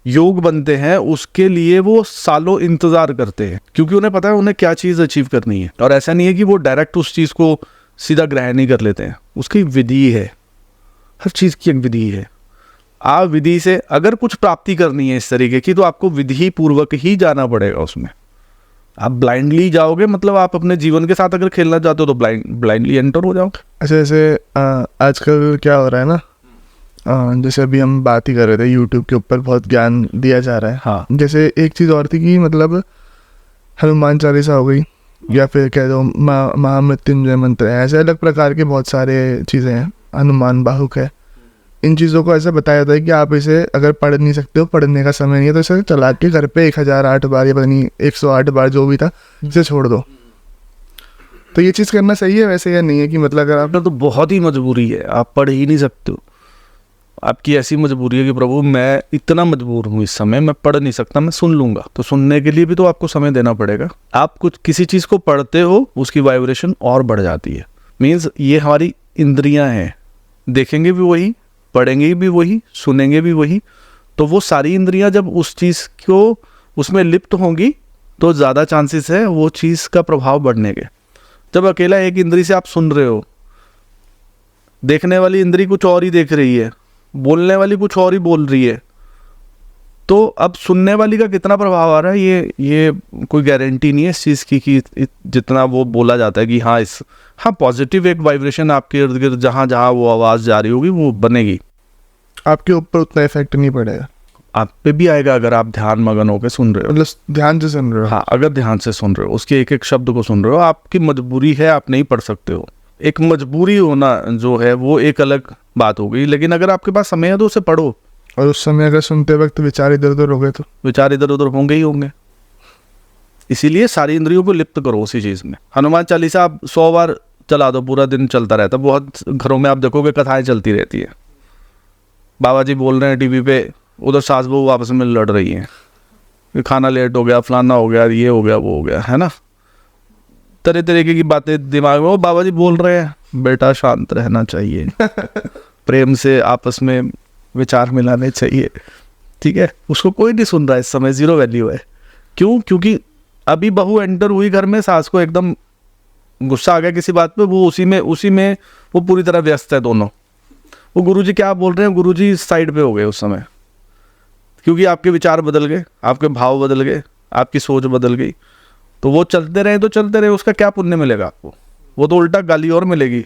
योग बनते हैं उसके लिए वो सालों इंतजार करते हैं, क्योंकि उन्हें पता है उन्हें क्या चीज़ अचीव करनी है। और ऐसा नहीं है कि वो डायरेक्ट उस चीज़ को सीधा ग्रहण नहीं कर लेते हैं, उसकी विधि है, हर चीज़ की एक विधि है। आप विधि से अगर कुछ प्राप्ति करनी है इस तरीके की तो आपको विधि पूर्वक ही जाना पड़ेगा उसमें। आप ब्लाइंडली जाओगे, मतलब आप अपने जीवन के साथ अगर खेलना चाहते हो तो ब्लाइंडली एंटर हो जाओगे। अच्छा, जैसे आजकल क्या हो रहा है ना, जैसे अभी हम बात ही कर रहे थे, यूट्यूब के ऊपर बहुत ज्ञान दिया जा रहा है। हाँ। जैसे एक चीज़ और थी कि मतलब हनुमान चालीसा हो गई या फिर कह दो महामृत्युंजय मंत्र है, ऐसे अलग प्रकार के बहुत सारे चीज़ें हैं, हनुमान बाहुक है। इन चीज़ों को ऐसा बताया जाता है कि आप इसे अगर पढ़ नहीं सकते हो, पढ़ने का समय नहीं है, तो इसे चला के घर पे 1008 बार या पता नहीं 108 बार जो भी था इसे छोड़ दो। तो ये चीज़ करना सही है वैसे या नहीं है कि मतलब अगर आप तो बहुत ही मजबूरी है, आप पढ़ ही नहीं सकते हो। आपकी ऐसी मजबूरी है कि प्रभु मैं इतना मजबूर हूँ इस समय, मैं पढ़ नहीं सकता, मैं सुन लूंगा। तो सुनने के लिए भी तो आपको समय देना पड़ेगा। आप कुछ किसी चीज़ को पढ़ते हो, उसकी वाइब्रेशन और बढ़ जाती है। मीन्स ये हमारी इंद्रियां हैं, देखेंगे भी वही, पढ़ेंगे भी वही, सुनेंगे भी वही। तो वो सारी इंद्रियां जब उस चीज़ को उसमें लिप्त होंगी तो ज़्यादा चांसेस है वो चीज़ का प्रभाव बढ़ने के। जब अकेला एक इंद्री से आप सुन रहे हो देखने वाली इंद्री कुछ और ही देख रही है, बोलने वाली कुछ और ही बोल रही है। तो अब सुनने वाली का कितना प्रभाव आ रहा है ये कोई गारंटी नहीं है इस चीज़ की कि जितना वो बोला जाता है कि हाँ पॉजिटिव एक वाइब्रेशन आपके इर्द गिर्द जहाँ जहाँ वो आवाज़ जा रही होगी वो बनेगी। आपके ऊपर उतना इफेक्ट नहीं पड़ेगा, आप पे भी आएगा अगर आप ध्यान मगन होकर सुन रहे हो, मतलब ध्यान से सुन रहे हो। हाँ अगर ध्यान से सुन रहे हो, उसके एक एक शब्द को सुन रहे हो, आपकी मजबूरी है, आप नहीं पढ़ सकते हो। एक मजबूरी होना जो है वो एक अलग बात हो गई, लेकिन अगर आपके पास समय है तो उसे पढ़ो। और उस समय अगर सुनते वक्त विचार इधर उधर हो गए तो विचार इधर उधर होंगे ही होंगे। इसीलिए सारी इंद्रियों को लिप्त करो उसी चीज़ में। हनुमान चालीसा आप 100 बार चला दो, पूरा दिन चलता रहता। बहुत घरों में आप देखोगे कथाएं चलती रहती है, बाबा जी बोल रहे हैं टीवी पे, उधर सास बहू आपस में लड़ रही हैं कि खाना लेट हो गया, फलाना हो गया, ये हो गया, वो हो गया, है ना। तरह तरीके की बातें दिमाग में, वो बाबा जी बोल रहे हैं बेटा शांत रहना चाहिए, प्रेम से आपस में विचार मिलाने चाहिए, ठीक है। उसको कोई नहीं सुन रहा है इस समय, जीरो वैल्यू है। क्यों? क्योंकि अभी बहू एंटर हुई घर में, सास को एकदम गुस्सा आ गया किसी बात पे, वो उसी में वो पूरी तरह व्यस्त है दोनों। वो गुरुजी क्या बोल रहे हैं, गुरुजी साइड पे हो गए उस समय, क्योंकि आपके विचार बदल गए, आपके भाव बदल गए, आपकी सोच बदल गई। तो वो चलते रहे तो चलते रहे, उसका क्या पुण्य मिलेगा आपको? वो तो उल्टा गाली और मिलेगी।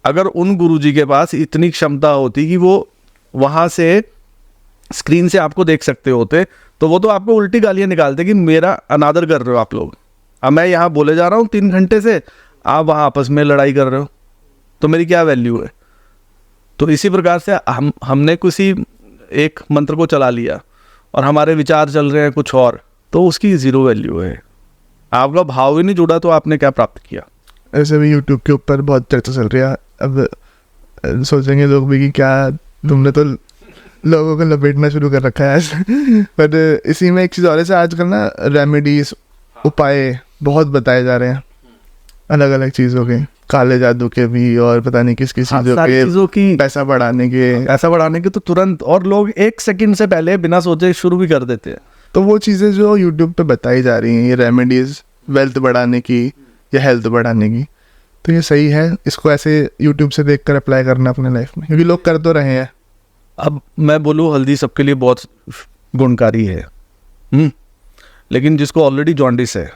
अगर उन गुरुजी के पास इतनी क्षमता होती कि वो वहाँ से स्क्रीन से आपको देख सकते होते, तो वो तो आपको उल्टी गालियाँ निकालते कि मेरा अनादर कर रहे हो आप लोग। अब मैं यहाँ बोले जा रहा हूँ 3 घंटे से, आप वहाँ आपस में लड़ाई कर रहे हो, तो मेरी क्या वैल्यू है? तो इसी प्रकार से हमने किसी एक मंत्र को चला लिया और हमारे विचार चल रहे हैं कुछ और, तो उसकी ज़ीरो वैल्यू है। आपका भाव ही नहीं जुड़ा तो आपने क्या प्राप्त किया? ऐसे भी यूट्यूब के ऊपर बहुत चर्चा चल रही है। अब सोचेंगे लोग भी कि क्या तुमने तो लोगों को लपेटना शुरू कर रखा है। पर इसी में एक चीज़ और है, आजकल ना रेमेडीज, उपाय बहुत बताए जा रहे हैं अलग अलग चीज़ों के, काले जादू के भी और पता नहीं किस किस चीज़ों की, पैसा बढ़ाने के तो तुरंत, और लोग 1 सेकंड से पहले बिना सोचे शुरू भी कर देते हैं। तो वो चीज़ें जो यूट्यूब पे बताई जा रही हैं, ये रेमेडीज वेल्थ बढ़ाने की या हेल्थ बढ़ाने की, तो ये सही है इसको ऐसे यूट्यूब से देखकर अप्लाई करना अपने लाइफ में? क्योंकि लोग कर तो रहे हैं। अब मैं बोलूँ हल्दी सबके लिए बहुत गुणकारी है, लेकिन जिसको ऑलरेडी जॉन्डिस है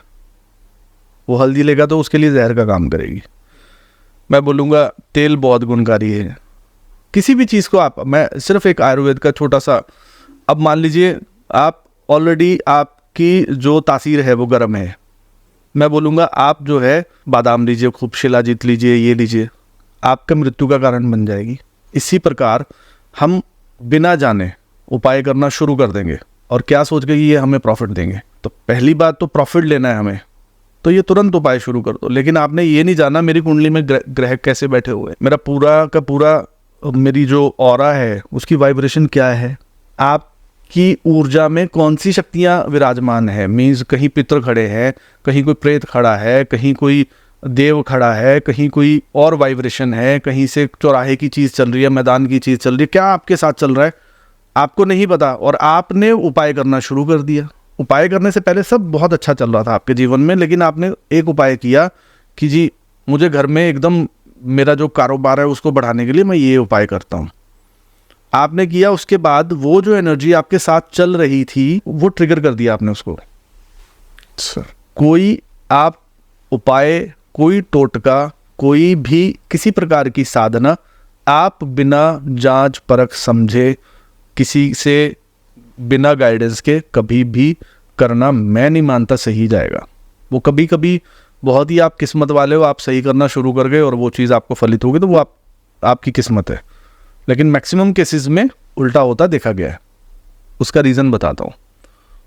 वो हल्दी लेगा तो उसके लिए जहर का काम करेगी। मैं बोलूँगा तेल बहुत गुणकारी है। किसी भी चीज़ को मैं सिर्फ एक आयुर्वेद का छोटा सा, अब मान लीजिए आप ऑलरेडी, आपकी जो तासीर है वो गर्म है, मैं बोलूँगा आप जो है बादाम लीजिए, खूब शिलाजीत लीजिए, ये लीजिए, आपका मृत्यु का कारण बन जाएगी। इसी प्रकार हम बिना जाने उपाय करना शुरू कर देंगे और क्या सोच के ये हमें प्रॉफिट देंगे। तो पहली बात तो प्रॉफिट लेना है हमें, तो ये तुरंत उपाय शुरू कर दो। लेकिन आपने ये नहीं जाना मेरी कुंडली में ग्रह कैसे बैठे हुए, मेरा पूरा का पूरा, मेरी जो ऑरा है उसकी वाइब्रेशन क्या है, आपकी ऊर्जा में कौन सी शक्तियाँ विराजमान है। मीन्स कहीं पितर खड़े हैं, कहीं कोई प्रेत खड़ा है, कहीं कोई देव खड़ा है, कहीं कोई और वाइब्रेशन है, कहीं से चौराहे की चीज़ चल रही है, मैदान की चीज़ चल रही है, क्या आपके साथ चल रहा है आपको नहीं पता, और आपने उपाय करना शुरू कर दिया। उपाय करने से पहले सब बहुत अच्छा चल रहा था आपके जीवन में, लेकिन आपने एक उपाय किया कि जी मुझे घर में एकदम मेरा जो कारोबार है उसको बढ़ाने के लिए मैं ये उपाय करता हूँ। आपने किया, उसके बाद वो जो एनर्जी आपके साथ चल रही थी वो ट्रिगर कर दिया आपने उसको। कोई आप उपाय, कोई टोटका, कोई भी किसी प्रकार की साधना आप बिना जांच परख समझे, किसी से बिना गाइडेंस के कभी भी करना मैं नहीं मानता सही जाएगा। वो कभी कभी बहुत ही आप किस्मत वाले हो, आप सही करना शुरू कर गए और वो चीज़ आपको फलित होगी तो वो आपकी किस्मत है, लेकिन मैक्सिमम केसेस में उल्टा होता देखा गया है। उसका रीज़न बताता हूँ।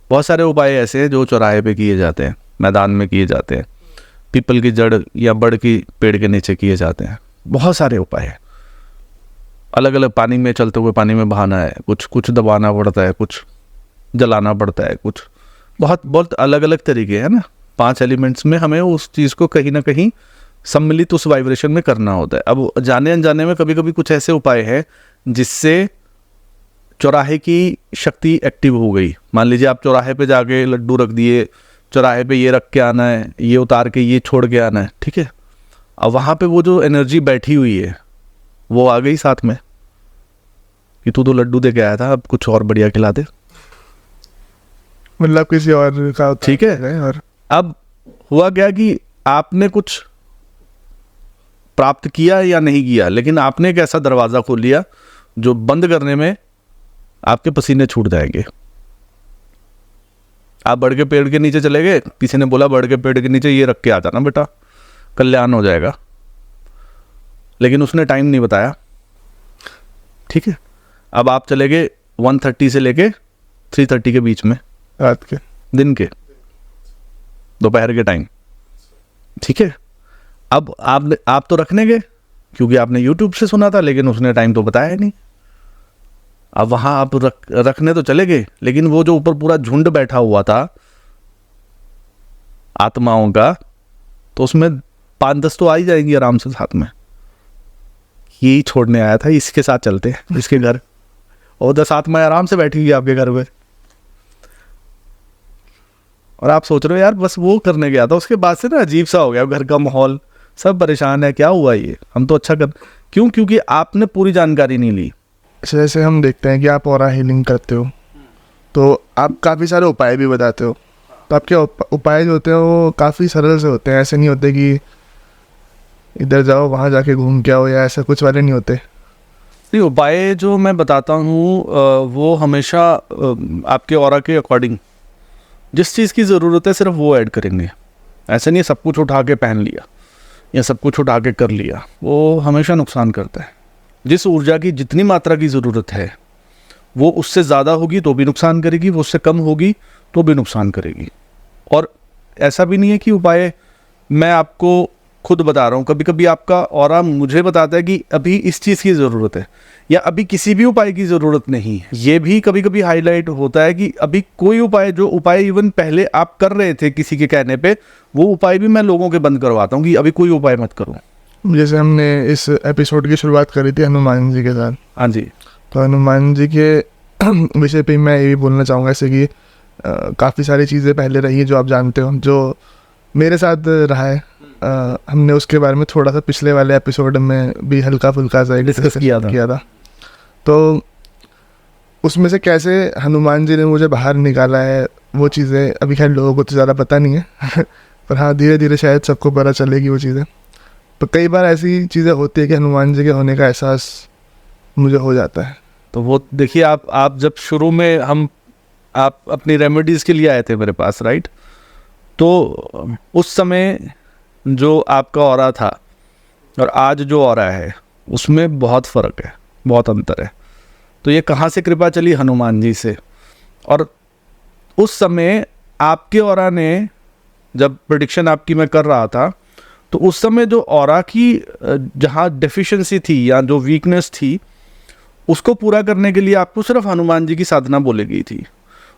बहुत सारे उपाय ऐसे हैं जो चौराहे पे किए जाते हैं, मैदान में किए जाते हैं, पीपल की जड़ या बड़ की पेड़ के नीचे किए जाते हैं। बहुत सारे उपाय हैं, अलग अलग, पानी में चलते हुए पानी में बहाना है, कुछ दबाना पड़ता है, कुछ जलाना पड़ता है, कुछ बहुत अलग अलग तरीके हैं ना। 5 एलिमेंट्स में हमें उस चीज़ को कहीं ना कहीं सम्मिलित उस वाइब्रेशन में करना होता है। अब जाने अनजाने में कभी कभी कुछ ऐसे उपाय हैं जिससे चौराहे की शक्ति एक्टिव हो गई। मान लीजिए आप चौराहे पे जाके लड्डू रख दिए, चौराहे पे ये रख के आना है, ये उतार के ये छोड़ के आना है, ठीक है। अब वहाँ पे वो जो एनर्जी बैठी हुई है वो आ गई साथ में कि तू तो लड्डू दे के आया था, अब कुछ और बढ़िया खिला दे। मतलब किसी और का होता ठीक है। और अब हुआ क्या कि आपने कुछ प्राप्त किया या नहीं किया, लेकिन आपने एक ऐसा दरवाजा खोल लिया जो बंद करने में आपके पसीने छूट जाएंगे। आप बड़ के पेड़ के नीचे चले गए, किसी ने बोला बड़ के पेड़ के नीचे ये रख के आ जाना बेटा, कल्याण हो जाएगा, लेकिन उसने टाइम नहीं बताया। ठीक है, अब आप चले गए 1:30 से लेके 3:30 के बीच में, रात के, दिन के, दोपहर के टाइम। ठीक है, अब आप तो रखने गए क्योंकि आपने यूट्यूब से सुना था, लेकिन उसने टाइम तो बताया ही नहीं। अब वहां आप रखने तो चले गए, लेकिन वो जो ऊपर पूरा झुंड बैठा हुआ था आत्माओं का, तो उसमें 5-10 तो आ ही जाएंगी आराम से साथ में। यही छोड़ने आया था, इसके साथ चलते हैं इसके घर, और 10 आत्माएं आराम से बैठी हुई आपके घर में, और आप सोच रहे हो यार बस वो करने गया था। उसके बाद से ना अजीब सा हो गया घर का माहौल, सब परेशान है, क्या हुआ ये, हम तो अच्छा कर, क्योंकि आपने पूरी जानकारी नहीं ली। जैसे हम देखते हैं कि आप ऑरा हीलिंग करते हो, तो आप काफ़ी सारे उपाय भी बताते हो, तो आपके उपाय जो होते हैं वो काफ़ी सरल से होते हैं, ऐसे नहीं होते कि इधर जाओ वहाँ जाके घूम के आओ, या ऐसा कुछ वाले नहीं होते। नहीं, उपाय जो मैं बताता हूँ वो हमेशा आपके ऑरा के अकॉर्डिंग जिस चीज़ की ज़रूरत है सिर्फ वो ऐड करेंगे। ऐसे नहीं सब कुछ उठा के पहन लिया या सब कुछ उठा के कर लिया, वो हमेशा नुकसान करता है। जिस ऊर्जा की जितनी मात्रा की ज़रूरत है वो उससे ज़्यादा होगी तो भी नुकसान करेगी, वो उससे कम होगी तो भी नुकसान करेगी। और ऐसा भी नहीं है कि उपाय मैं आपको खुद बता रहा हूँ, कभी कभी आपका ऑरा मुझे बताता है कि अभी इस चीज़ की ज़रूरत है या अभी किसी भी उपाय की ज़रूरत नहीं है। ये भी कभी कभी हाईलाइट होता है कि अभी कोई उपाय, जो उपाय इवन पहले आप कर रहे थे किसी के कहने पे, वो उपाय भी मैं लोगों के बंद करवाता हूँ कि अभी कोई उपाय मत करो। जैसे हमने इस एपिसोड की शुरुआत करी थी हनुमान जी के साथ। हाँ जी। तो हनुमान जी के विषय पे मैं ये भी बोलना चाहूँगा, जैसे कि काफ़ी सारी चीज़ें पहले रही है जो आप जानते हो, जो मेरे साथ रहा है। हमने उसके बारे में थोड़ा सा पिछले वाले एपिसोड में भी हल्का फुल्का सा डिस्कस किया था। तो उसमें से कैसे हनुमान जी ने मुझे बाहर निकाला है, वो चीज़ें अभी खैर लोगों को तो ज़्यादा पता नहीं है पर हाँ धीरे धीरे शायद सबको पता चलेगी वो चीज़ें। तो कई बार ऐसी चीज़ें होती है कि हनुमान जी के होने का एहसास मुझे हो जाता है। तो वो देखिए, आप जब शुरू में आप अपनी रेमेडीज़ के लिए आए थे मेरे पास, राइट, तो उस समय जो आपका ऑरा था और आज जो ऑरा है उसमें बहुत फ़र्क है, बहुत अंतर है। तो ये कहाँ से कृपा चली? हनुमान जी से। और उस समय आपके ऑरा ने, जब प्रेडिक्शन आपकी मैं कर रहा था, तो उस समय जो ऑरा की जहाँ डेफिशिएंसी थी या जो वीकनेस थी उसको पूरा करने के लिए आपको सिर्फ हनुमान जी की साधना बोली गई थी।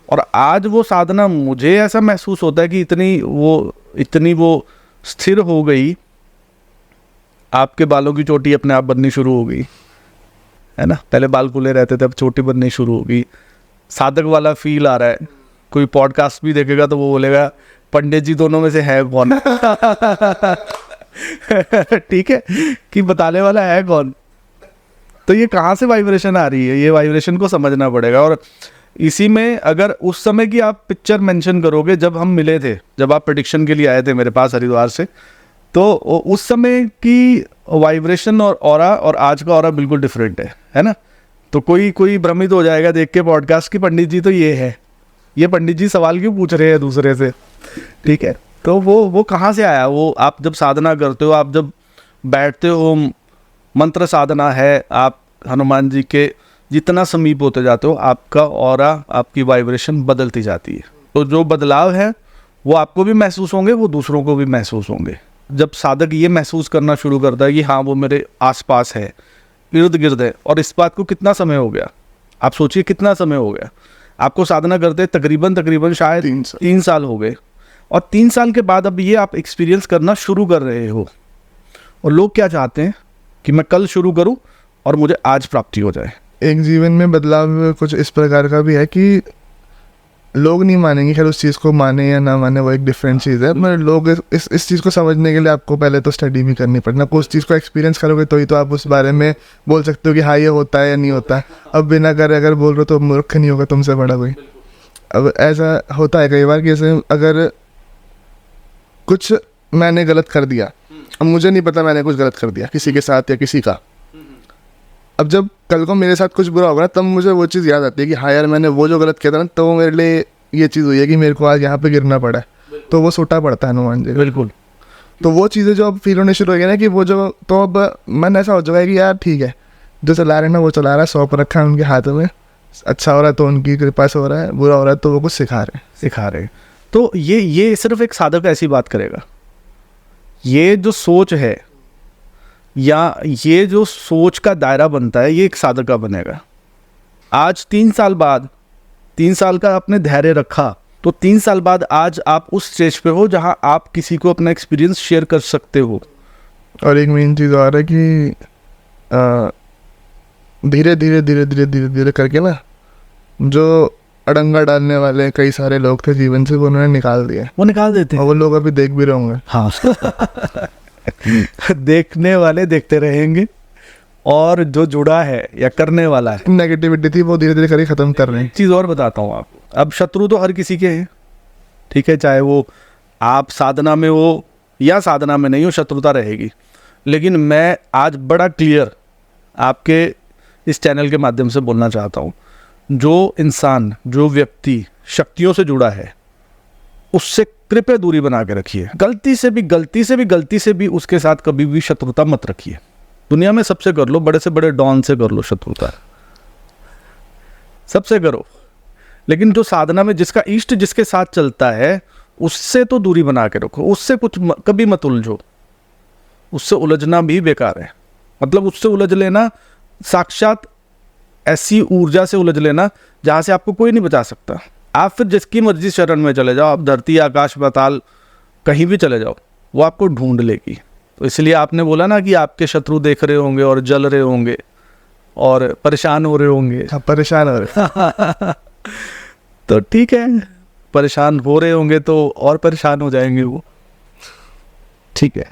और आज वो साधना मुझे ऐसा महसूस होता है कि इतनी वो स्थिर हो गई, आपके बालों की चोटी अपने आप बननी शुरू हो गई है ना। पहले बाल खुले रहते थे, अब चोटी बननी शुरू हो गई, साधक वाला फील आ रहा है। कोई पॉडकास्ट भी देखेगा तो वो बोलेगा पंडित जी दोनों में से है कौन ठीक है, कि बताने वाला है कौन। तो ये कहाँ से वाइब्रेशन आ रही है, ये वाइब्रेशन को समझना पड़ेगा। और इसी में अगर उस समय की आप पिक्चर मेंशन करोगे, जब हम मिले थे, जब आप प्रेडिक्शन के लिए आए थे मेरे पास हरिद्वार से, तो उस समय की वाइब्रेशन और ऑरा और आज का ऑरा बिल्कुल डिफरेंट है ना। तो कोई भ्रमित हो जाएगा देख के पॉडकास्ट की, पंडित जी तो ये है, ये पंडित जी सवाल क्यों पूछ रहे हैं दूसरे से, ठीक है। तो वो कहाँ से आया? वो आप जब साधना करते हो, आप जब बैठते हो, मंत्र साधना है, आप हनुमान जी के जितना समीप होते जाते हो, आपका ऑरा, आपकी वाइब्रेशन बदलती जाती है। तो जो बदलाव है वो आपको भी महसूस होंगे, वो दूसरों को भी महसूस होंगे। जब साधक ये महसूस करना शुरू करता है कि हाँ वो मेरे आसपास है, इर्द गिर्द है, और इस बात को कितना समय हो गया, आप सोचिए कितना समय हो गया आपको साधना करते, तकरीबन शायद 3 साल हो गए। और 3 साल के बाद अब ये आप एक्सपीरियंस करना शुरू कर रहे हो। और लोग क्या चाहते हैं कि मैं कल शुरू करूं और मुझे आज प्राप्ति हो जाए। एक जीवन में बदलाव कुछ इस प्रकार का भी है कि लोग नहीं मानेंगे, खैर उस चीज़ को माने या ना माने वो एक डिफरेंट चीज़ है, पर लोग इस चीज़ को समझने के लिए आपको पहले तो स्टडी भी करनी पड़ना, आपको उस चीज़ को एक्सपीरियंस करोगे तो ही तो आप उस बारे में बोल सकते हो कि हाँ ये होता है या नहीं होता है। अब बिना करे अगर बोल रहे हो तो मूर्ख नहीं होगा तुमसे बड़ा कोई। अब ऐसा होता है कई बार कि जैसे अगर कुछ मैंने गलत कर दिया, अब मुझे नहीं पता मैंने कुछ गलत कर दिया किसी के साथ या किसी का, अब जब कल को मेरे साथ कुछ बुरा होगा ना तब मुझे वो चीज़ याद आती है कि हाँ यार मैंने वो जो गलत किया था ना, तो वो मेरे लिए ये चीज़ हुई है कि मेरे को आज यहाँ पे गिरना पड़ा है, तो वो सूटा पड़ता है हनुमान जी। बिल्कुल। तो वो चीज़ें जो अब फील होने शुरू हो गई ना कि वो जो, तो अब मन ऐसा हो जाएगा कि यार ठीक है जो चला रहे हैं ना वो चला रहा है, 100 पर रखा है उनके हाथों में, अच्छा हो रहा है तो उनकी कृपा से हो रहा है, बुरा हो रहा है तो वो कुछ सिखा रहे हैं। तो ये सिर्फ एक साधक ऐसी बात करेगा। ये जो सोच है या ये जो सोच का दायरा बनता है ये एक साधक का बनेगा। आज 3 साल बाद, 3 साल का आपने धैर्य रखा तो 3 साल बाद आज आप उस स्टेज पे हो जहां आप किसी को अपना एक्सपीरियंस शेयर कर सकते हो। और एक मेन चीज़ और है कि धीरे धीरे धीरे धीरे धीरे धीरे करके ना जो अड़ंगा डालने वाले कई सारे लोग थे जीवन से, वो उन्होंने निकाल दिए, वो निकाल देते हैं। और वो लोग अभी देख भी रहे होंगे। हाँ देखने वाले देखते रहेंगे, और जो जुड़ा है या करने वाला है, नेगेटिविटी थी वो धीरे धीरे करके ख़त्म कर रहे हैं। चीज़ और बताता हूँ आपको। अब शत्रु तो हर किसी के हैं, ठीक है, चाहे वो आप साधना में हो या साधना में नहीं हो, शत्रुता रहेगी। लेकिन मैं आज बड़ा क्लियर आपके इस चैनल के माध्यम से बोलना चाहता हूँ, जो इंसान, जो व्यक्ति शक्तियों से जुड़ा है उससे कृपया दूरी बना के रखिए। गलती से भी उसके साथ कभी भी शत्रुता मत रखिए। दुनिया में सबसे कर लो, बड़े से बड़े डॉन से कर लो शत्रुता, सबसे करो, लेकिन जो साधना में जिसका इष्ट जिसके साथ चलता है उससे तो दूरी बना के रखो। उससे कभी मत उलझो, उससे उलझना भी बेकार है। मतलब उससे उलझ लेना साक्षात ऐसी ऊर्जा से उलझ लेना जहां से आपको कोई नहीं बचा सकता। आप फिर जिसकी मर्जी शरण में चले जाओ, आप धरती आकाश पाताल कहीं भी चले जाओ, वो आपको ढूंढ लेगी। तो इसलिए आपने बोला ना कि आपके शत्रु देख रहे होंगे और जल रहे होंगे और परेशान हो रहे होंगे। हाँ, परेशान हो रहे तो ठीक है, परेशान हो रहे होंगे तो और परेशान हो जाएंगे वो, ठीक है,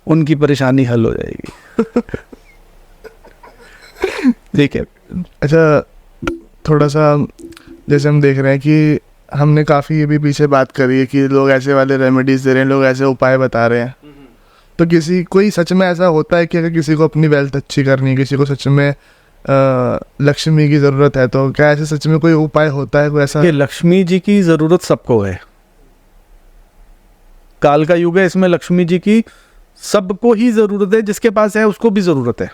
उनकी परेशानी हल हो जाएगी। ठीक है। अच्छा, थोड़ा सा जैसे हम देख रहे हैं कि हमने काफ़ी ये भी पीछे बात करी है कि लोग ऐसे वाले रेमेडीज दे रहे हैं, लोग ऐसे उपाय बता रहे हैं, तो कोई सच में ऐसा होता है कि अगर किसी को अपनी वेल्थ अच्छी करनी है, किसी को सच में लक्ष्मी की ज़रूरत है, तो क्या ऐसे सच में कोई उपाय होता है कोई ऐसा? कि लक्ष्मी जी की ज़रूरत सबको है, काल का युग है, इसमें लक्ष्मी जी की सबको ही ज़रूरत है। जिसके पास है उसको भी ज़रूरत है।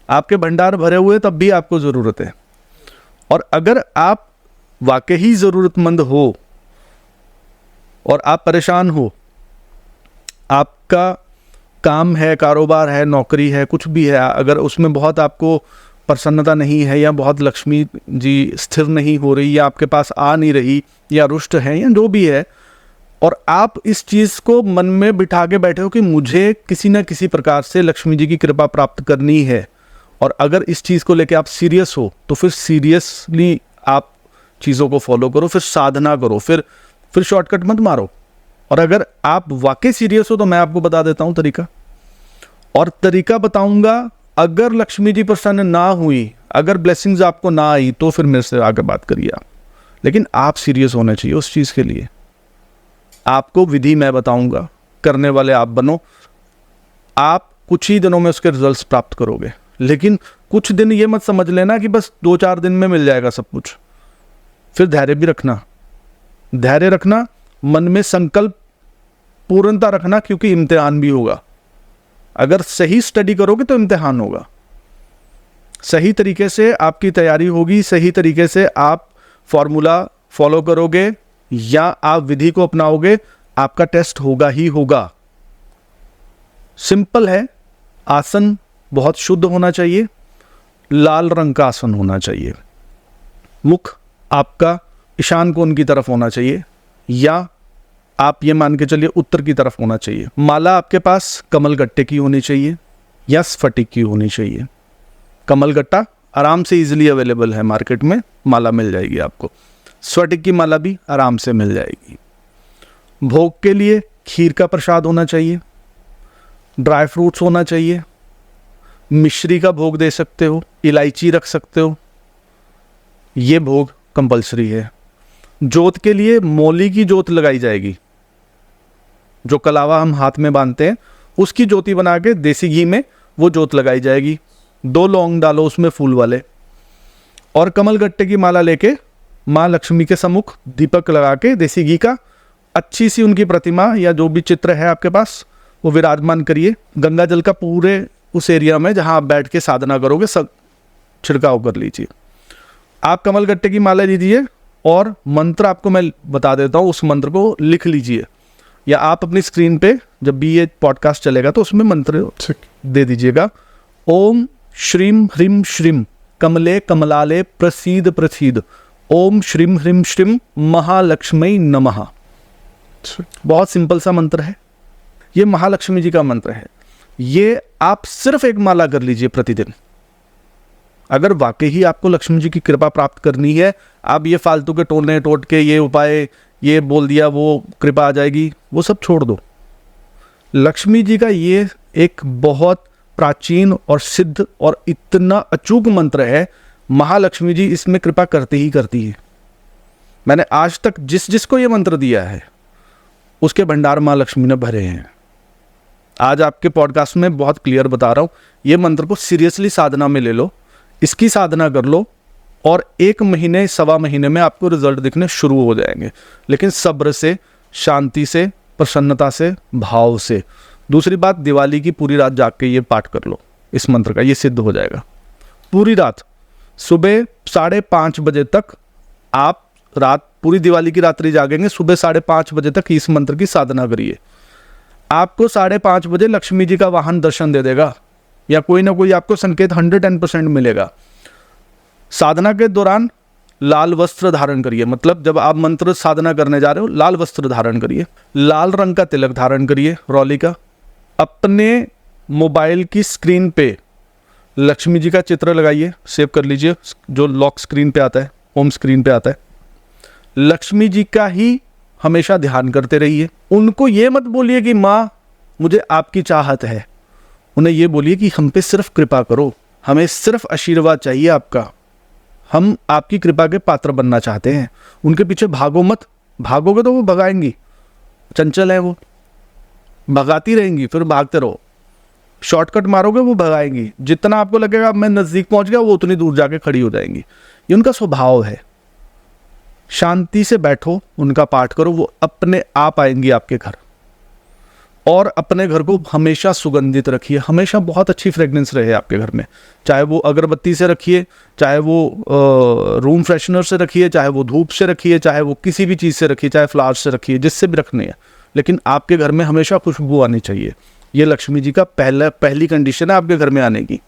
आपके भंडार भरे हुए तब भी आपको ज़रूरत है। और अगर आप वाकई ज़रूरतमंद हो और आप परेशान हो, आपका काम है, कारोबार है, नौकरी है, कुछ भी है, अगर उसमें बहुत आपको प्रसन्नता नहीं है या बहुत लक्ष्मी जी स्थिर नहीं हो रही या आपके पास आ नहीं रही या रुष्ट है या जो भी है, और आप इस चीज़ को मन में बिठा के बैठे हो कि मुझे किसी न किसी प्रकार से लक्ष्मी जी की कृपा प्राप्त करनी है, और अगर इस चीज़ को लेके आप सीरियस हो तो फिर सीरियसली आप चीज़ों को फॉलो करो, फिर साधना करो, फिर शॉर्टकट मत मारो। और अगर आप वाकई सीरियस हो तो मैं आपको बता देता हूँ तरीका, और तरीका बताऊंगा। अगर लक्ष्मी जी प्रसन्न ना हुई, अगर ब्लेसिंग्स आपको ना आई, तो फिर मेरे से आगे बात करिए आप, लेकिन आप सीरियस होने चाहिए उस चीज़ के लिए। आपको विधि मैं बताऊंगा, करने वाले आप बनो, आप कुछ ही दिनों में उसके रिजल्ट्स प्राप्त करोगे। लेकिन कुछ दिन ये मत समझ लेना कि बस 2-4 दिन में मिल जाएगा सब कुछ। फिर धैर्य भी रखना, धैर्य रखना, मन में संकल्प पूर्णता रखना, क्योंकि इम्तिहान भी होगा। अगर सही स्टडी करोगे तो इम्तिहान होगा, सही तरीके से आपकी तैयारी होगी, सही तरीके से आप फॉर्मूला फॉलो करोगे या आप विधि को अपनाओगे, आपका टेस्ट होगा ही होगा। सिंपल है, आसन बहुत शुद्ध होना चाहिए, लाल रंग का आसन होना चाहिए, मुख आपका ईशान कोण की तरफ होना चाहिए, या आप ये मान के चलिए उत्तर की तरफ होना चाहिए। माला आपके पास कमल गट्टे की होनी चाहिए या स्फटिक की होनी चाहिए। कमल गट्टा आराम से इजीली अवेलेबल है मार्केट में, माला मिल जाएगी आपको। स्फटिक की माला भी आराम से मिल जाएगी। भोग के लिए खीर का प्रसाद होना चाहिए, ड्राई फ्रूट्स होना चाहिए, मिश्री का भोग दे सकते हो, इलायची रख सकते हो, ये भोग कंपलसरी है। जोत के लिए मौली की जोत लगाई जाएगी, जो कलावा हम हाथ में बांधते हैं उसकी ज्योति बना के देसी घी में वो जोत लगाई जाएगी। 2 लौंग डालो उसमें फूल वाले, और कमल गट्टे की माला लेके माँ लक्ष्मी के सम्मुख दीपक लगा के देसी घी का अच्छी सी उनकी प्रतिमा या जो भी चित्र है आपके पास वो विराजमान करिए। गंगा जल का पूरे उस एरिया में जहाँ आप बैठ के साधना करोगे सब छिड़काव कर लीजिए। आप कमल गट्टे की माला लीजिए और मंत्र आपको मैं बता देता हूँ, उस मंत्र को लिख लीजिए, या आप अपनी स्क्रीन पे जब भी ये पॉडकास्ट चलेगा तो उसमें मंत्र दे दीजिएगा। ओम श्रीम ह्रीम श्रीम कमले कमलाले प्रसीद प्रसीद, ओम श्रीम ह्रीम श्रीम महालक्ष्मी नमः। बहुत सिंपल सा मंत्र है, ये महालक्ष्मी जी का मंत्र है। ये आप सिर्फ एक माला कर लीजिए प्रतिदिन। अगर वाकई ही आपको लक्ष्मी जी की कृपा प्राप्त करनी है, आप ये फालतू के टोने टोट के ये उपाय ये बोल दिया वो कृपा आ जाएगी, वो सब छोड़ दो। लक्ष्मी जी का ये एक बहुत प्राचीन और सिद्ध और इतना अचूक मंत्र है, महालक्ष्मी जी इसमें कृपा करती ही करती है। मैंने आज तक जिस जिसको ये मंत्र दिया है उसके भंडार माँ लक्ष्मी ने भरे हैं। आज आपके पॉडकास्ट में बहुत क्लियर बता रहा हूँ, ये मंत्र को सीरियसली साधना में ले लो, इसकी साधना कर लो और 1 महीने 1.25 महीने में आपको रिजल्ट दिखने शुरू हो जाएंगे। लेकिन सब्र से, शांति से, प्रसन्नता से, भाव से। दूसरी बात, दिवाली की पूरी रात जाग के ये पाठ कर लो इस मंत्र का, ये सिद्ध हो जाएगा। पूरी रात सुबह 5:30 बजे तक आप पूरी दिवाली की रात्रि जागेंगे, सुबह 5:30 बजे तक इस मंत्र की साधना करिए। आपको 5:30 बजे लक्ष्मी जी का वाहन दर्शन दे देगा या कोई ना कोई आपको संकेत 110% मिलेगा। साधना के दौरान लाल वस्त्र धारण करिए, मतलब जब आप मंत्र साधना करने जा रहे हो लाल वस्त्र धारण करिए, लाल रंग का तिलक धारण करिए रौली का। अपने मोबाइल की स्क्रीन पे लक्ष्मी जी का चित्र लगाइए, सेव कर लीजिए, जो लॉक स्क्रीन पे आता है, होम स्क्रीन पे आता है। लक्ष्मी जी का ही हमेशा ध्यान करते रहिए। उनको ये मत बोलिए कि माँ मुझे आपकी चाहत है, उन्हें ये बोलिए कि हम पे सिर्फ कृपा करो, हमें सिर्फ आशीर्वाद चाहिए आपका, हम आपकी कृपा के पात्र बनना चाहते हैं। उनके पीछे भागो मत, भागोगे तो वो भगाएंगी, चंचल है वो, भगाती रहेंगी, फिर भागते रहो। शॉर्टकट मारोगे वो भगाएंगी, जितना आपको लगेगा मैं नज़दीक पहुंच गया वो उतनी दूर जाके खड़ी हो जाएंगी। ये उनका स्वभाव है। शांति से बैठो, उनका पाठ करो, वो अपने आप आएंगी आपके घर। और अपने घर को हमेशा सुगंधित रखिए, हमेशा बहुत अच्छी फ्रेगनेंस रहे आपके घर में, चाहे वो अगरबत्ती से रखिए, चाहे वो रूम फ्रेशनर से रखिए, चाहे वो धूप से रखिए, चाहे वो किसी भी चीज़ से रखिए, चाहे फ्लावर्स से रखिए, जिससे भी रखनी है, लेकिन आपके घर में हमेशा खुशबू आनी चाहिए। ये लक्ष्मी जी का पहली कंडीशन है आपके घर में आने की।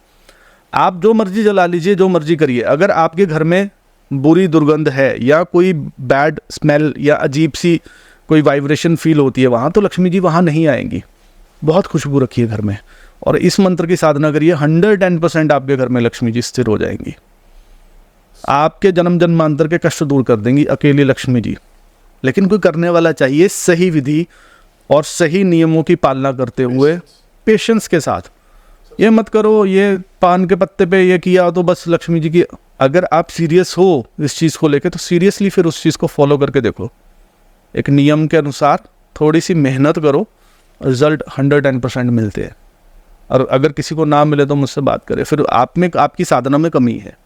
आप जो मर्जी जला लीजिए, जो मर्जी करिए, अगर आपके घर में बुरी दुर्गंध है या कोई बैड स्मेल या अजीब सी कोई वाइब्रेशन फील होती है वहाँ, तो लक्ष्मी जी वहाँ नहीं आएंगी। बहुत खुशबू रखिए घर में और इस मंत्र की साधना करिए, 110% आपके घर में लक्ष्मी जी स्थिर हो जाएंगी। आपके जन्म जन्मांतर के कष्ट दूर कर देंगी अकेली लक्ष्मी जी। लेकिन कोई करने वाला चाहिए सही विधि और सही नियमों की पालना करते हुए, पेशेंस के साथ। ये मत करो ये पान के पत्ते पे ये किया तो बस लक्ष्मी जी की। अगर आप सीरियस हो इस चीज़ को लेकर तो सीरियसली फिर उस चीज़ को फॉलो करके देखो, एक नियम के अनुसार थोड़ी सी मेहनत करो, रिजल्ट 110% मिलते हैं। और अगर किसी को ना मिले तो मुझसे बात करें, फिर आप में आपकी साधना में कमी है,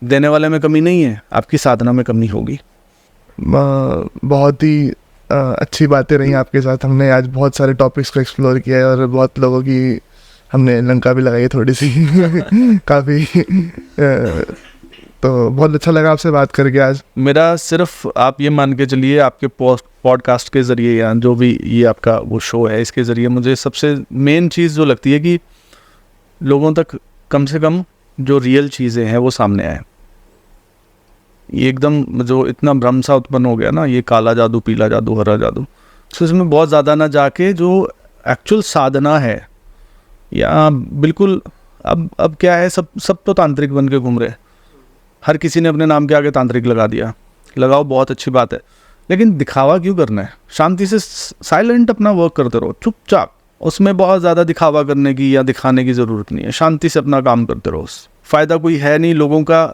देने वाले में कमी नहीं है, आपकी साधना में कमी होगी। बहुत ही अच्छी बातें रही आपके साथ। हमने आज बहुत सारे टॉपिक्स को एक्सप्लोर किया है और बहुत लोगों की हमने लंका भी लगाई है थोड़ी सी काफ़ी तो बहुत अच्छा लगा आपसे बात करके आज। मेरा सिर्फ आप ये मान के चलिए, आपके पॉडकास्ट के ज़रिए या जो भी ये आपका वो शो है, इसके ज़रिए मुझे सबसे मेन चीज़ जो लगती है कि लोगों तक कम से कम जो रियल चीज़ें हैं वो सामने आए। ये एकदम जो इतना भ्रम सा उत्पन्न हो गया ना, ये काला जादू, पीला जादू, हरा जादू, तो इसमें बहुत ज़्यादा ना जाके जो एक्चुअल साधना है या बिल्कुल अब क्या है, सब तो तांत्रिक बन के घूम रहे हैं। हर किसी ने अपने नाम के आगे तांत्रिक लगा दिया। लगाओ, बहुत अच्छी बात है, लेकिन दिखावा क्यों करना है? शांति से साइलेंट अपना वर्क करते रहो, चुपचाप। उसमें बहुत ज़्यादा दिखावा करने की या दिखाने की ज़रूरत नहीं है। शांति से अपना काम करते रहो, फ़ायदा कोई है नहीं लोगों का,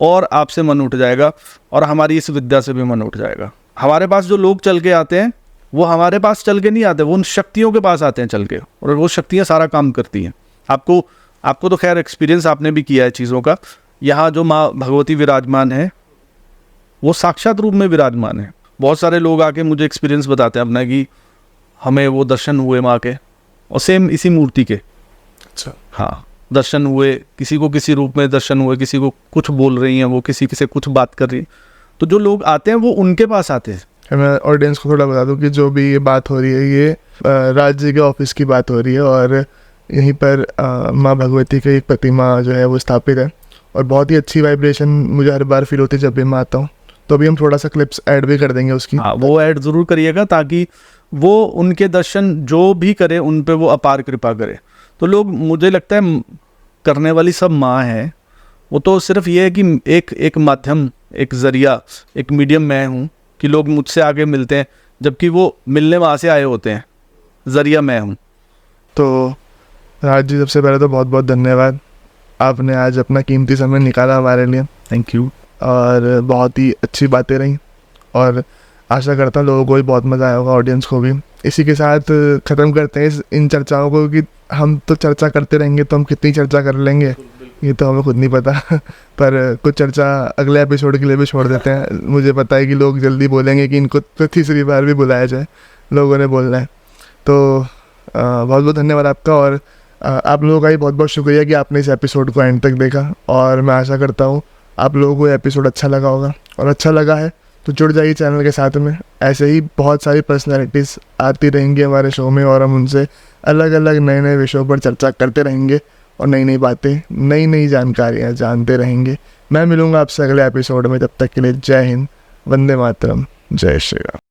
और आपसे मन उठ जाएगा और हमारी इस विद्या से भी मन उठ जाएगा। हमारे पास जो लोग चल के आते हैं वो हमारे पास चल के नहीं आते, वो उन शक्तियों के पास आते हैं चल के, और वो शक्तियाँ सारा काम करती हैं। आपको तो खैर एक्सपीरियंस आपने भी किया है चीज़ों का। यहाँ जो माँ भगवती विराजमान है वो साक्षात रूप में विराजमान है। बहुत सारे लोग आके मुझे एक्सपीरियंस बताते हैं अपना कि हमें वो दर्शन हुए माँ के, और सेम इसी मूर्ति के। अच्छा। हाँ, दर्शन हुए, किसी को किसी रूप में दर्शन हुए, किसी को कुछ बोल रही हैं वो, किसी से कुछ बात कर रही है। तो जो लोग आते हैं वो उनके पास आते हैं। मैं ऑडियंस को थोड़ा बता दूं कि जो भी ये बात हो रही है ये राज जी के ऑफिस की बात हो रही है, और यहीं पर माँ भगवती की एक प्रतिमा जो है वो स्थापित है, और बहुत ही अच्छी वाइब्रेशन मुझे हर बार फील होती है जब भी मैं आता हूँ। तो अभी हम थोड़ा सा क्लिप्स ऐड भी कर देंगे उसकी। हाँ, वो ऐड ज़रूर करिएगा, ताकि वो उनके दर्शन जो भी करे उन पे वो अपार कृपा करे। तो लोग, मुझे लगता है करने वाली सब माँ है, वो तो सिर्फ ये है कि एक माध्यम, एक ज़रिया, एक मीडियम मैं हूँ कि लोग मुझसे आगे मिलते हैं, जबकि वो मिलने वहाँ से आए होते हैं। ज़रिया मैं हूँ। तो राज जी, सबसे पहले तो बहुत बहुत धन्यवाद, आपने आज अपना कीमती समय निकाला हमारे लिए। Thank you. और बहुत ही अच्छी बातें रहीं, और आशा करता हूँ लोगों को भी बहुत मज़ा आया होगा, ऑडियंस को भी। इसी के साथ ख़त्म करते हैं इन चर्चाओं को, कि हम तो चर्चा करते रहेंगे तो हम कितनी चर्चा कर लेंगे ये तो हमें खुद नहीं पता पर कुछ चर्चा अगले एपिसोड के लिए भी छोड़ देते हैं। मुझे पता है कि लोग जल्दी बोलेंगे कि इनको तो तीसरी बार भी बुलाया जाए, लोगों ने बोलना है। तो बहुत बहुत धन्यवाद आपका, और आप लोगों का भी बहुत बहुत शुक्रिया कि आपने इस एपिसोड को एंड तक देखा। और मैं आशा करता हूँ आप लोगों को एपिसोड अच्छा लगा होगा, और अच्छा लगा है तो जुड़ जाइए चैनल के साथ में। ऐसे ही बहुत सारी पर्सनैलिटीज़ आती रहेंगी हमारे शो में, और हम उनसे अलग अलग नए नए विषयों पर चर्चा करते रहेंगे, और नई नई बातें, नई नई जानकारियाँ जानते रहेंगे। मैं मिलूँगा आपसे अगले एपिसोड में, तब तक के लिए जय हिंद, वंदे मातरम, जय श्री राम।